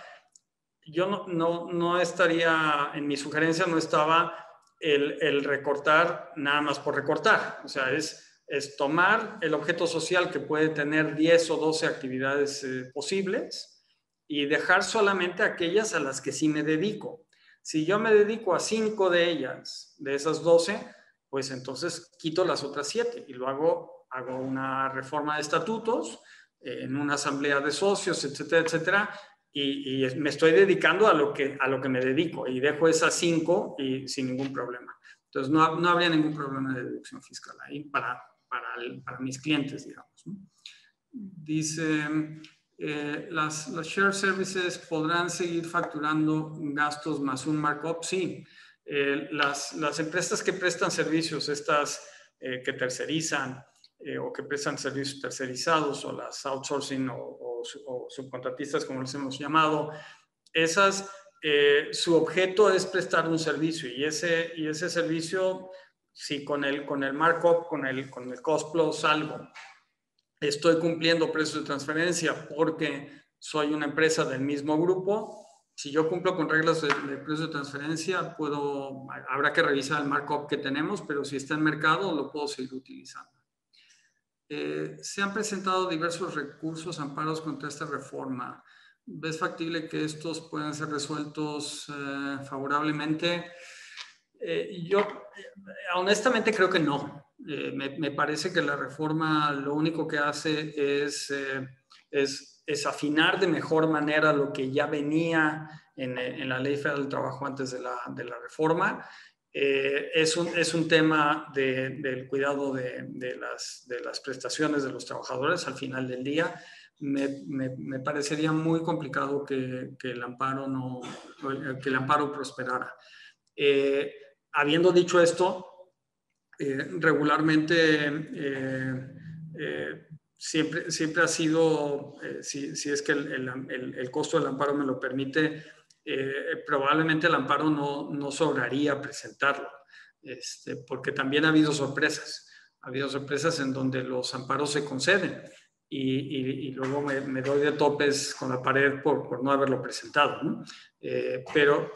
yo no estaría, en mi sugerencia no estaba el recortar nada más por recortar. O sea, es tomar el objeto social que puede tener 10 o 12 actividades posibles y dejar solamente aquellas a las que sí me dedico. Si yo me dedico a 5 de ellas, de esas 12, pues entonces quito las otras 7 y lo hago una reforma de estatutos en una asamblea de socios, etcétera, etcétera, y me estoy dedicando a lo que me dedico y dejo esas 5 y sin ningún problema. Entonces no habría ningún problema de deducción fiscal ahí para mis clientes, digamos, ¿no? Dice, las shared services podrán seguir facturando gastos más un markup. Sí, las empresas que prestan servicios, estas que tercerizan o que prestan servicios tercerizados o las outsourcing o subcontratistas, como les hemos llamado, esas, su objeto es prestar un servicio y ese servicio, si con el markup, con el cost plus algo, estoy cumpliendo precios de transferencia porque soy una empresa del mismo grupo. Si yo cumplo con reglas de precios de transferencia, habrá que revisar el markup que tenemos, pero si está en mercado, lo puedo seguir utilizando. Se han presentado diversos recursos amparos contra esta reforma. ¿Ves factible que estos puedan ser resueltos favorablemente? Yo honestamente creo que no. Me parece que la reforma lo único que hace es afinar de mejor manera lo que ya venía en la Ley Federal del Trabajo antes de la reforma. Es un tema del cuidado de las prestaciones de los trabajadores al final del día. Me parecería muy complicado que el amparo prosperara. Habiendo dicho esto, regularmente siempre ha sido, si es que el costo del amparo me lo permite, probablemente el amparo no sobraría presentarlo, porque también ha habido sorpresas. Ha habido sorpresas en donde los amparos se conceden y luego me doy de topes con la pared por no haberlo presentado, ¿no? Pero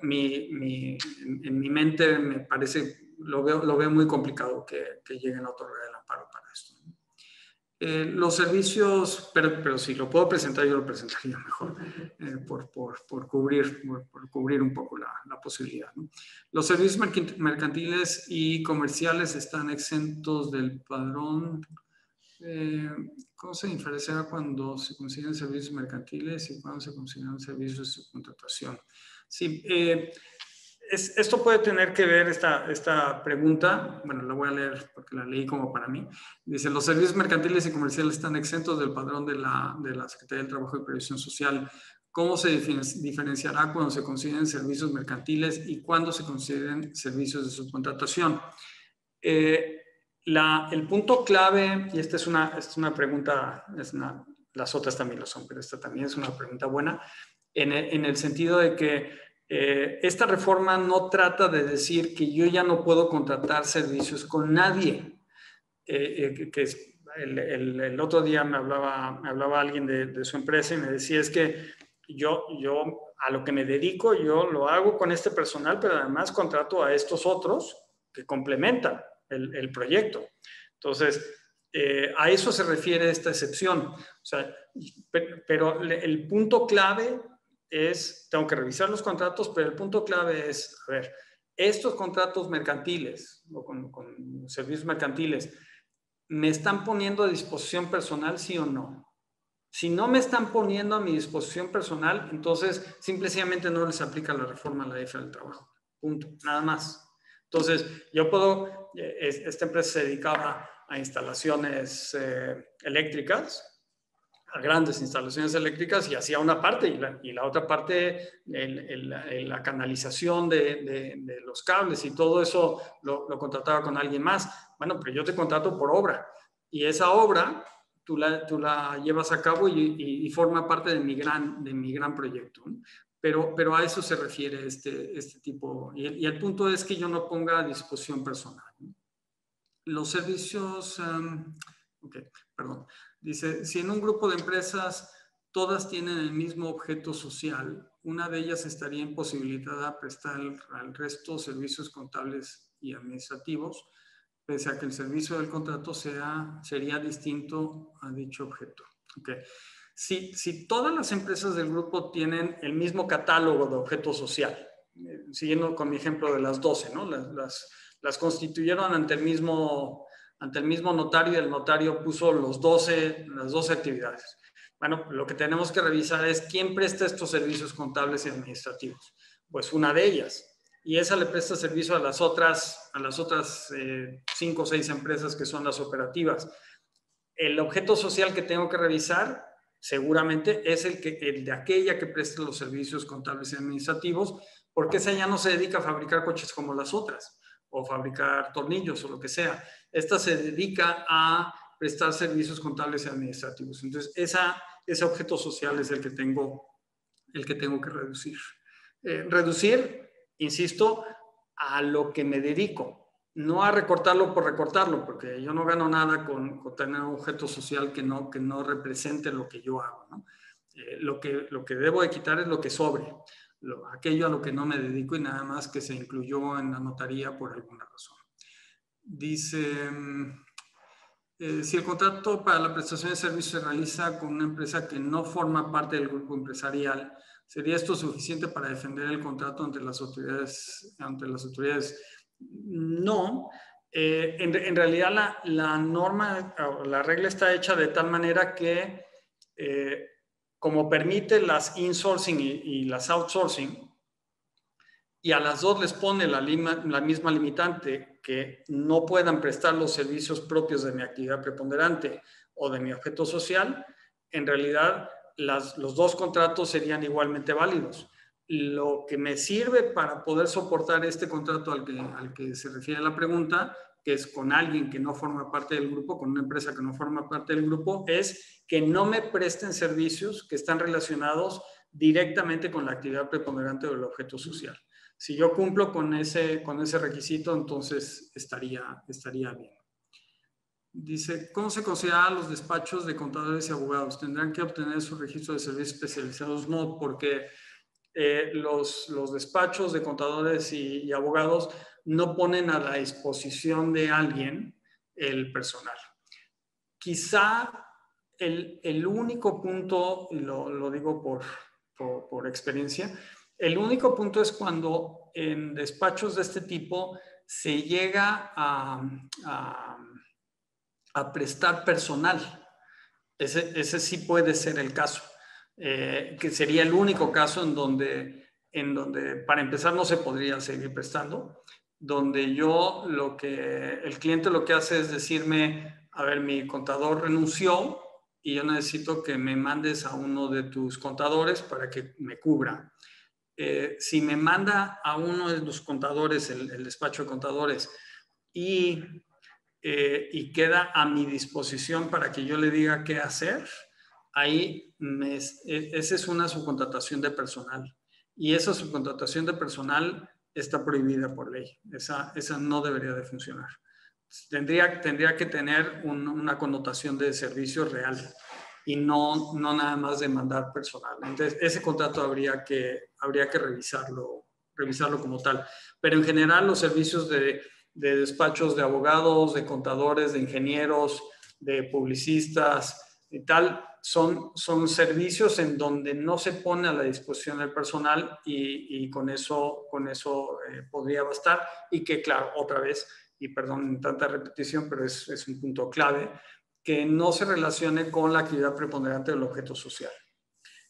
en mi mente me parece, lo veo muy complicado que lleguen a otorgar el amparo para esto, ¿no? Los servicios, pero si lo puedo presentar, yo lo presentaría mejor, por cubrir un poco la posibilidad, ¿no? Los servicios mercantiles y comerciales están exentos del padrón. ¿Cómo se diferencia cuando se consiguen servicios mercantiles y cuando se consiguen servicios de subcontratación? Sí, esto puede tener que ver, esta pregunta, bueno, la voy a leer porque la leí como para mí. Dice, los servicios mercantiles y comerciales están exentos del padrón de la Secretaría del Trabajo y Previsión Social. ¿Cómo se diferenciará cuando se consiguen servicios mercantiles y cuando se consiguen servicios de subcontratación? El punto clave, y esta es una pregunta, las otras también lo son, pero esta también es una pregunta buena, en el sentido de que esta reforma no trata de decir que yo ya no puedo contratar servicios con nadie. El otro día me hablaba alguien de su empresa y me decía, es que yo a lo que me dedico, yo lo hago con este personal, pero además contrato a estos otros que complementan el proyecto. Entonces, a eso se refiere esta excepción. O sea, pero el punto clave es, tengo que revisar los contratos, pero el punto clave es, a ver, estos contratos mercantiles o con servicios mercantiles, ¿me están poniendo a disposición personal, sí o no? Si no me están poniendo a mi disposición personal, entonces simplemente no les aplica la reforma a la Ley Federal del Trabajo. Punto, nada más. Entonces, yo puedo, esta empresa se dedicaba a instalaciones eléctricas, a grandes instalaciones eléctricas, y hacía una parte y la otra parte, la canalización de los cables y todo eso lo contrataba con alguien más. Bueno, pero yo te contrato por obra y esa obra tú la llevas a cabo y forma parte de mi gran proyecto, ¿no? Pero a eso se refiere este tipo. Y el punto es que yo no ponga a disposición personal, ¿no? Los servicios, dice, si en un grupo de empresas todas tienen el mismo objeto social, una de ellas estaría imposibilitada a prestar al resto servicios contables y administrativos, pese a que el servicio del contrato sería distinto a dicho objeto. Okay. Si todas las empresas del grupo tienen el mismo catálogo de objeto social, siguiendo con mi ejemplo de las 12, ¿no? Las constituyeron ante el mismo notario, y el notario puso las 12 actividades. Bueno, lo que tenemos que revisar es quién presta estos servicios contables y administrativos. Pues una de ellas. Y esa le presta servicio a las otras 5 o 6 empresas que son las operativas. El objeto social que tengo que revisar seguramente es el de aquella que presta los servicios contables y administrativos, porque esa ya no se dedica a fabricar coches como las otras, o fabricar tornillos o lo que sea. Esta se dedica a prestar servicios contables y administrativos. Entonces, ese objeto social es el que tengo que reducir. Reducir, insisto, a lo que me dedico. No a recortarlo por recortarlo, porque yo no gano nada con tener un objeto social que no represente lo que yo hago, ¿no? Lo que debo de quitar es lo que sobre, aquello a lo que no me dedico y nada más que se incluyó en la notaría por alguna razón. Dice, si el contrato para la prestación de servicios se realiza con una empresa que no forma parte del grupo empresarial, ¿sería esto suficiente para defender el contrato ante las autoridades? No. En realidad la norma, la regla está hecha de tal manera que como permite las insourcing y las outsourcing, y a las dos les pone la misma limitante, que no puedan prestar los servicios propios de mi actividad preponderante o de mi objeto social, en realidad los dos contratos serían igualmente válidos. Lo que me sirve para poder soportar este contrato al que se refiere la pregunta, que es con alguien que no forma parte del grupo, con una empresa que no forma parte del grupo, es que no me presten servicios que están relacionados directamente con la actividad preponderante del objeto social. Si yo cumplo con ese requisito, entonces estaría bien. Dice, ¿cómo se consideran los despachos de contadores y abogados? ¿Tendrán que obtener su registro de servicios especializados? No, porque los despachos de contadores y abogados no ponen a la disposición de alguien el personal. Quizá el único punto, y lo digo por experiencia, el único punto es cuando en despachos de este tipo se llega a prestar personal. Ese sí puede ser el caso, que sería el único caso en donde para empezar no se podría seguir prestando, donde el cliente lo que hace es decirme, a ver, mi contador renunció y yo necesito que me mandes a uno de tus contadores para que me cubra. Si me manda a uno de los contadores, el despacho de contadores, y queda a mi disposición para que yo le diga qué hacer, ahí esa es una subcontratación de personal. Y esa subcontratación de personal está prohibida por ley. Esa no debería de funcionar. Tendría que tener una connotación de servicio real y no nada más de mandar personal. Entonces, ese contrato habría que revisarlo como tal. Pero en general, los servicios de despachos de abogados, de contadores, de ingenieros, de publicistas y tal, son servicios en donde no se pone a la disposición del personal y con eso podría bastar. Y que, claro, otra vez, y perdón tanta repetición, pero es un punto clave, que no se relacione con la actividad preponderante del objeto social.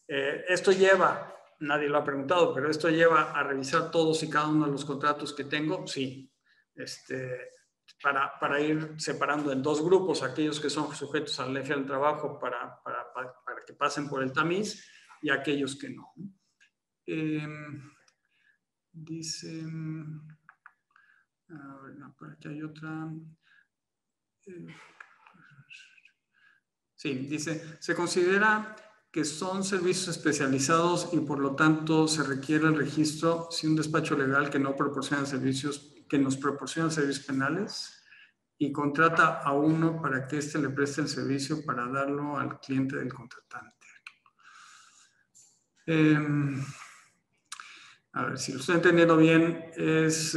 Esto lleva, nadie lo ha preguntado, pero esto lleva a revisar todos y cada uno de los contratos que tengo, sí. Para ir separando en dos grupos aquellos que son sujetos a la ley del trabajo para que pasen por el tamiz y aquellos que no. Dice, a ver, no, por aquí hay otra. Sí, dice, se considera que son servicios especializados y por lo tanto se requiere el registro si un despacho legal que nos proporciona servicios penales y contrata a uno para que éste le preste el servicio para darlo al cliente del contratante. A ver, si lo estoy entendiendo bien, es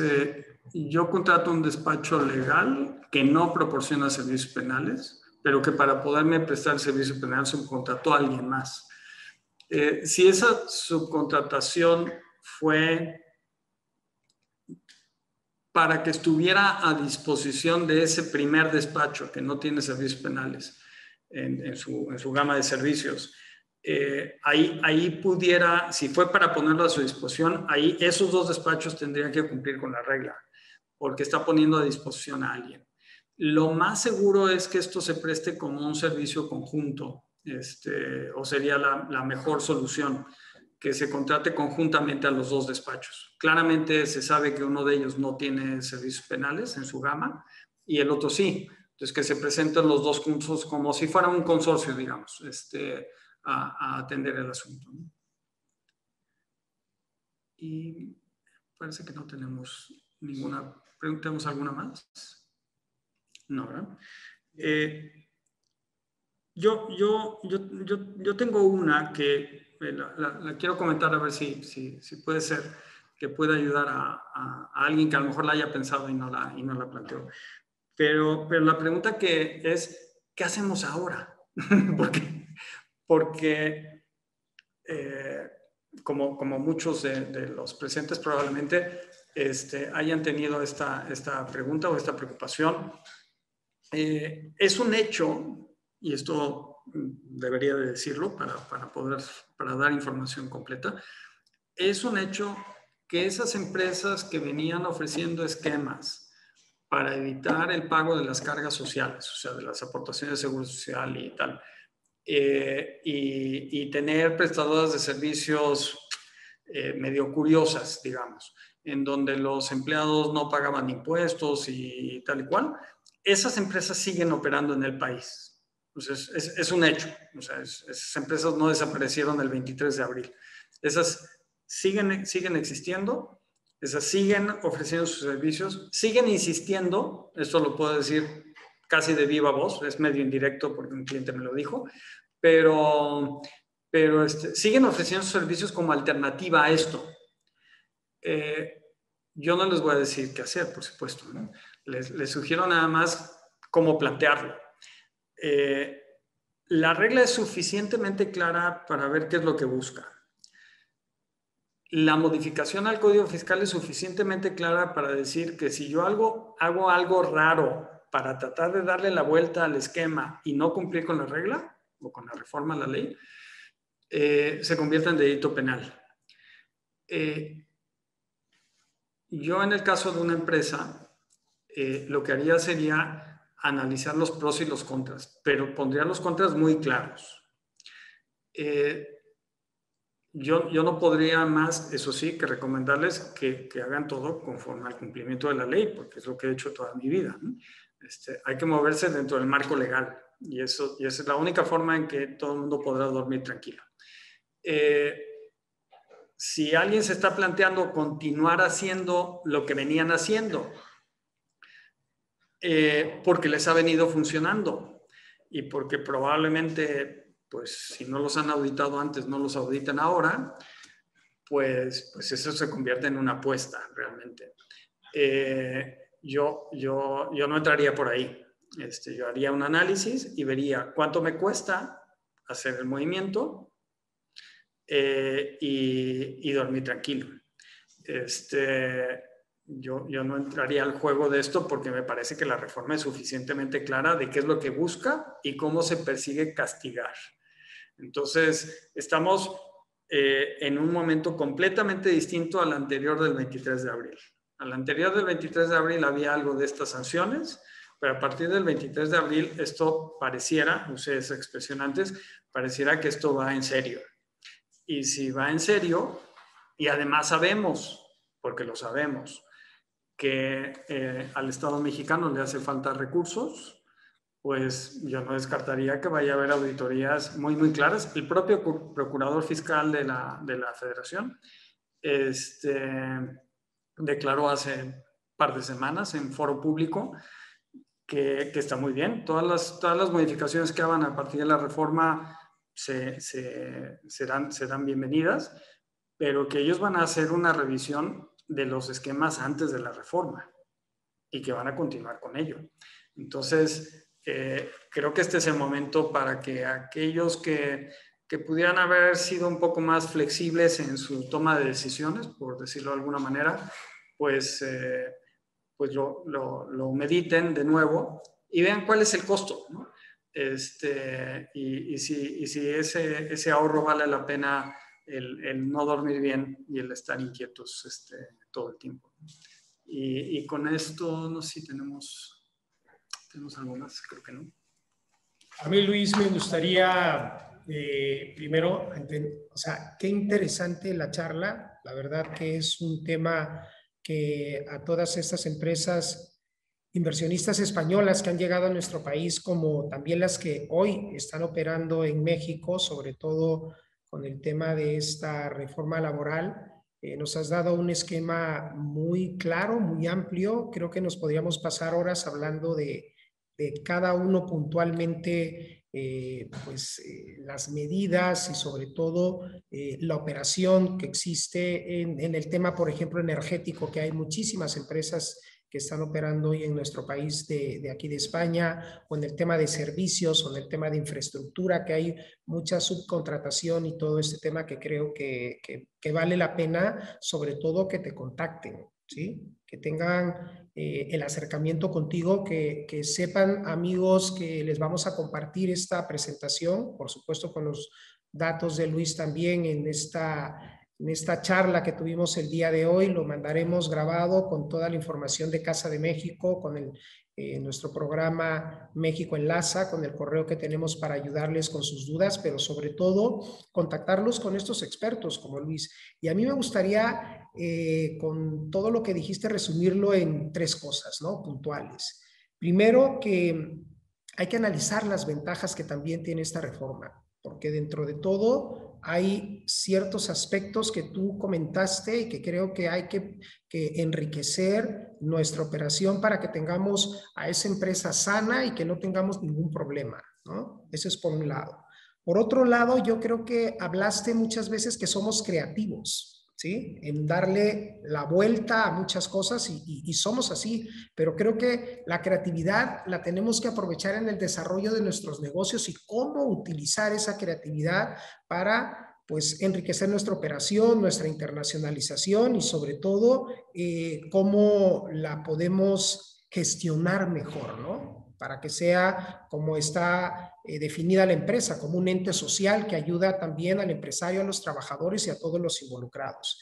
yo contrato un despacho legal que no proporciona servicios penales, pero que para poderme prestar el servicio penal subcontrató a alguien más. Si esa subcontratación fue para que estuviera a disposición de ese primer despacho que no tiene servicios penales en su gama de servicios, ahí pudiera, si fue para ponerlo a su disposición, ahí esos dos despachos tendrían que cumplir con la regla, porque está poniendo a disposición a alguien. Lo más seguro es que esto se preste como un servicio conjunto, o sería la mejor solución, que se contrate conjuntamente a los dos despachos. Claramente se sabe que uno de ellos no tiene servicios penales en su gama y el otro sí. Entonces, que se presenten los dos juntos como si fuera un consorcio, digamos, a atender el asunto, ¿no? Y parece que no tenemos ninguna. ¿Preguntemos alguna más? No, ¿verdad? Yo tengo una que la quiero comentar a ver si puede ser que pueda ayudar a alguien que a lo mejor la haya pensado y no la planteó. Pero la pregunta que es, ¿qué hacemos ahora? porque como muchos de los presentes probablemente hayan tenido esta pregunta o esta preocupación. Es un hecho, y esto debería de decirlo para dar información completa, es un hecho que esas empresas que venían ofreciendo esquemas para evitar el pago de las cargas sociales, o sea, de las aportaciones de seguro social y tal, y tener prestadoras de servicios medio curiosas, digamos, en donde los empleados no pagaban impuestos y tal y cual, esas empresas siguen operando en el país. Entonces, es un hecho. O sea, esas empresas no desaparecieron el 23 de abril. Esas siguen existiendo, esas siguen ofreciendo sus servicios, siguen insistiendo, esto lo puedo decir casi de viva voz, es medio indirecto porque un cliente me lo dijo, pero siguen ofreciendo sus servicios como alternativa a esto. Yo no les voy a decir qué hacer, por supuesto, ¿no? Les sugiero nada más cómo plantearlo. La regla es suficientemente clara para ver qué es lo que busca. La modificación al Código Fiscal es suficientemente clara para decir que si yo hago algo raro para tratar de darle la vuelta al esquema y no cumplir con la regla o con la reforma a la ley, se convierte en delito penal. Yo en el caso de una empresa, lo que haría sería analizar los pros y los contras, pero pondría los contras muy claros. Yo no podría más, eso sí, que recomendarles que hagan todo conforme al cumplimiento de la ley, porque es lo que he hecho toda mi vida, ¿no? Hay que moverse dentro del marco legal y esa es la única forma en que todo el mundo podrá dormir tranquilo. Si alguien se está planteando continuar haciendo lo que venían haciendo, porque les ha venido funcionando y porque probablemente, pues si no los han auditado antes, no los auditan ahora, pues eso se convierte en una apuesta realmente. Yo no entraría por ahí. Yo haría un análisis y vería cuánto me cuesta hacer el movimiento y dormir tranquilo. Yo no entraría al juego de esto porque me parece que la reforma es suficientemente clara de qué es lo que busca y cómo se persigue castigar. Entonces, estamos en un momento completamente distinto al anterior del 23 de abril. Al anterior del 23 de abril había algo de estas sanciones, pero a partir del 23 de abril esto pareciera, usé esa expresión antes, pareciera que esto va en serio. Y si va en serio, y además sabemos, porque lo sabemos, que al Estado mexicano le hace falta recursos, pues yo no descartaría que vaya a haber auditorías muy, muy claras. El propio procurador fiscal de la Federación declaró hace un par de semanas en foro público que está muy bien. Todas las modificaciones que hagan a partir de la reforma serán bienvenidas, pero que ellos van a hacer una revisión de los esquemas antes de la reforma y que van a continuar con ello. Entonces, creo que este es el momento para que aquellos que pudieran haber sido un poco más flexibles en su toma de decisiones, por decirlo de alguna manera, pues lo mediten de nuevo y vean cuál es el costo, ¿no? Y si ese ahorro vale la pena el no dormir bien y el estar inquietos todo el tiempo. Y con esto, no sé si tenemos algo más, creo que no. A mí, Luis, me gustaría primero, o sea, qué interesante la charla. La verdad que es un tema que a todas estas empresas inversionistas españolas que han llegado a nuestro país, como también las que hoy están operando en México, sobre todo con el tema de esta reforma laboral, nos has dado un esquema muy claro, muy amplio. Creo que nos podríamos pasar horas hablando de cada uno puntualmente, las medidas y sobre todo la operación que existe en el tema, por ejemplo, energético, que hay muchísimas empresas que están operando hoy en nuestro país de aquí de España, o en el tema de servicios, o en el tema de infraestructura, que hay mucha subcontratación y todo este tema que creo que vale la pena, sobre todo que te contacten, ¿sí? Que tengan el acercamiento contigo, que sepan, amigos, que les vamos a compartir esta presentación, por supuesto con los datos de Luis también en esta charla que tuvimos el día de hoy. Lo mandaremos grabado con toda la información de Casa de México, con nuestro programa México Enlaza, con el correo que tenemos para ayudarles con sus dudas, pero sobre todo contactarlos con estos expertos como Luis. Y a mí me gustaría, con todo lo que dijiste, resumirlo en 3 cosas, ¿no? Puntuales. Primero, que hay que analizar las ventajas que también tiene esta reforma, porque dentro de todo hay ciertos aspectos que tú comentaste y que creo que hay que enriquecer nuestra operación para que tengamos a esa empresa sana y que no tengamos ningún problema, ¿no? Eso es por un lado. Por otro lado, yo creo que hablaste muchas veces que somos creativos, ¿sí? En darle la vuelta a muchas cosas y somos así, pero creo que la creatividad la tenemos que aprovechar en el desarrollo de nuestros negocios y cómo utilizar esa creatividad para, pues, enriquecer nuestra operación, nuestra internacionalización y sobre todo cómo la podemos gestionar mejor, ¿no? Para que sea como está definida la empresa, como un ente social que ayuda también al empresario, a los trabajadores y a todos los involucrados.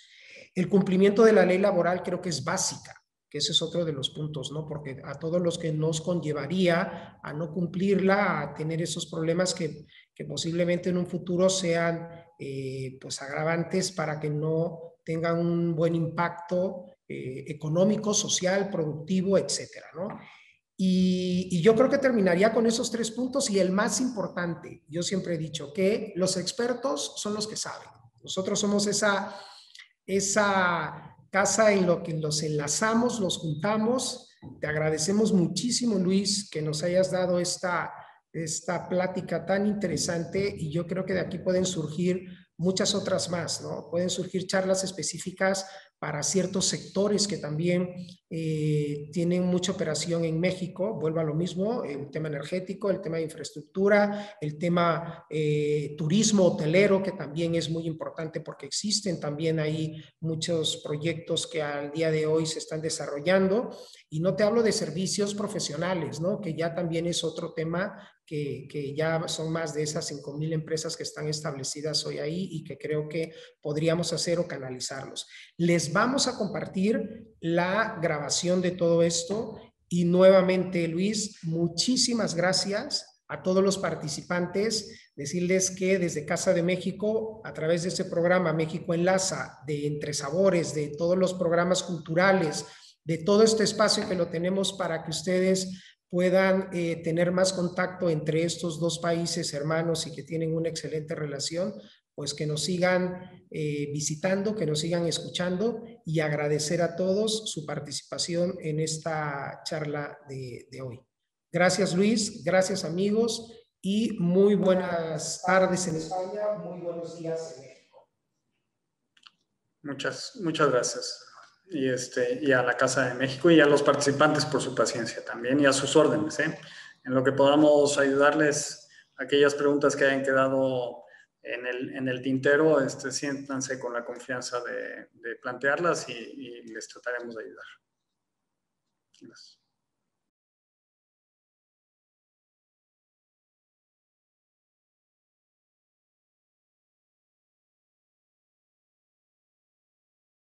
El cumplimiento de la ley laboral creo que es básica, que ese es otro de los puntos, ¿no? Porque a todos los que nos conllevaría a no cumplirla, a tener esos problemas que posiblemente en un futuro sean pues agravantes para que no tengan un buen impacto económico, social, productivo, etcétera, ¿no? Y yo creo que terminaría con esos 3 puntos y el más importante, yo siempre he dicho que los expertos son los que saben. Nosotros somos esa casa en lo que los enlazamos, los juntamos. Te agradecemos muchísimo, Luis, que nos hayas dado esta plática tan interesante y yo creo que de aquí pueden surgir muchas otras más, ¿no? Pueden surgir charlas específicas para ciertos sectores que también tienen mucha operación en México. Vuelvo a lo mismo, el tema energético, el tema de infraestructura, el tema turismo hotelero, que también es muy importante porque existen también ahí muchos proyectos que al día de hoy se están desarrollando. Y no te hablo de servicios profesionales, ¿no? Que ya también es otro tema que ya son más de esas 5,000 empresas que están establecidas hoy ahí y que creo que podríamos hacer o canalizarlos. Les vamos a compartir la grabación de todo esto y nuevamente, Luis, muchísimas gracias a todos los participantes, decirles que desde Casa de México, a través de este programa México Enlaza, de Entre Sabores, de todos los programas culturales, de todo este espacio que lo tenemos para que ustedes puedan tener más contacto entre estos 2 países hermanos y que tienen una excelente relación, pues que nos sigan visitando, que nos sigan escuchando y agradecer a todos su participación en esta charla de hoy. Gracias, Luis, gracias, amigos, y muy buenas tardes en España, muy buenos días en México. Muchas gracias. Y a la Casa de México y a los participantes por su paciencia también y a sus órdenes, ¿eh? En lo que podamos ayudarles, aquellas preguntas que hayan quedado en el tintero, siéntanse con la confianza de plantearlas y les trataremos de ayudar. Gracias.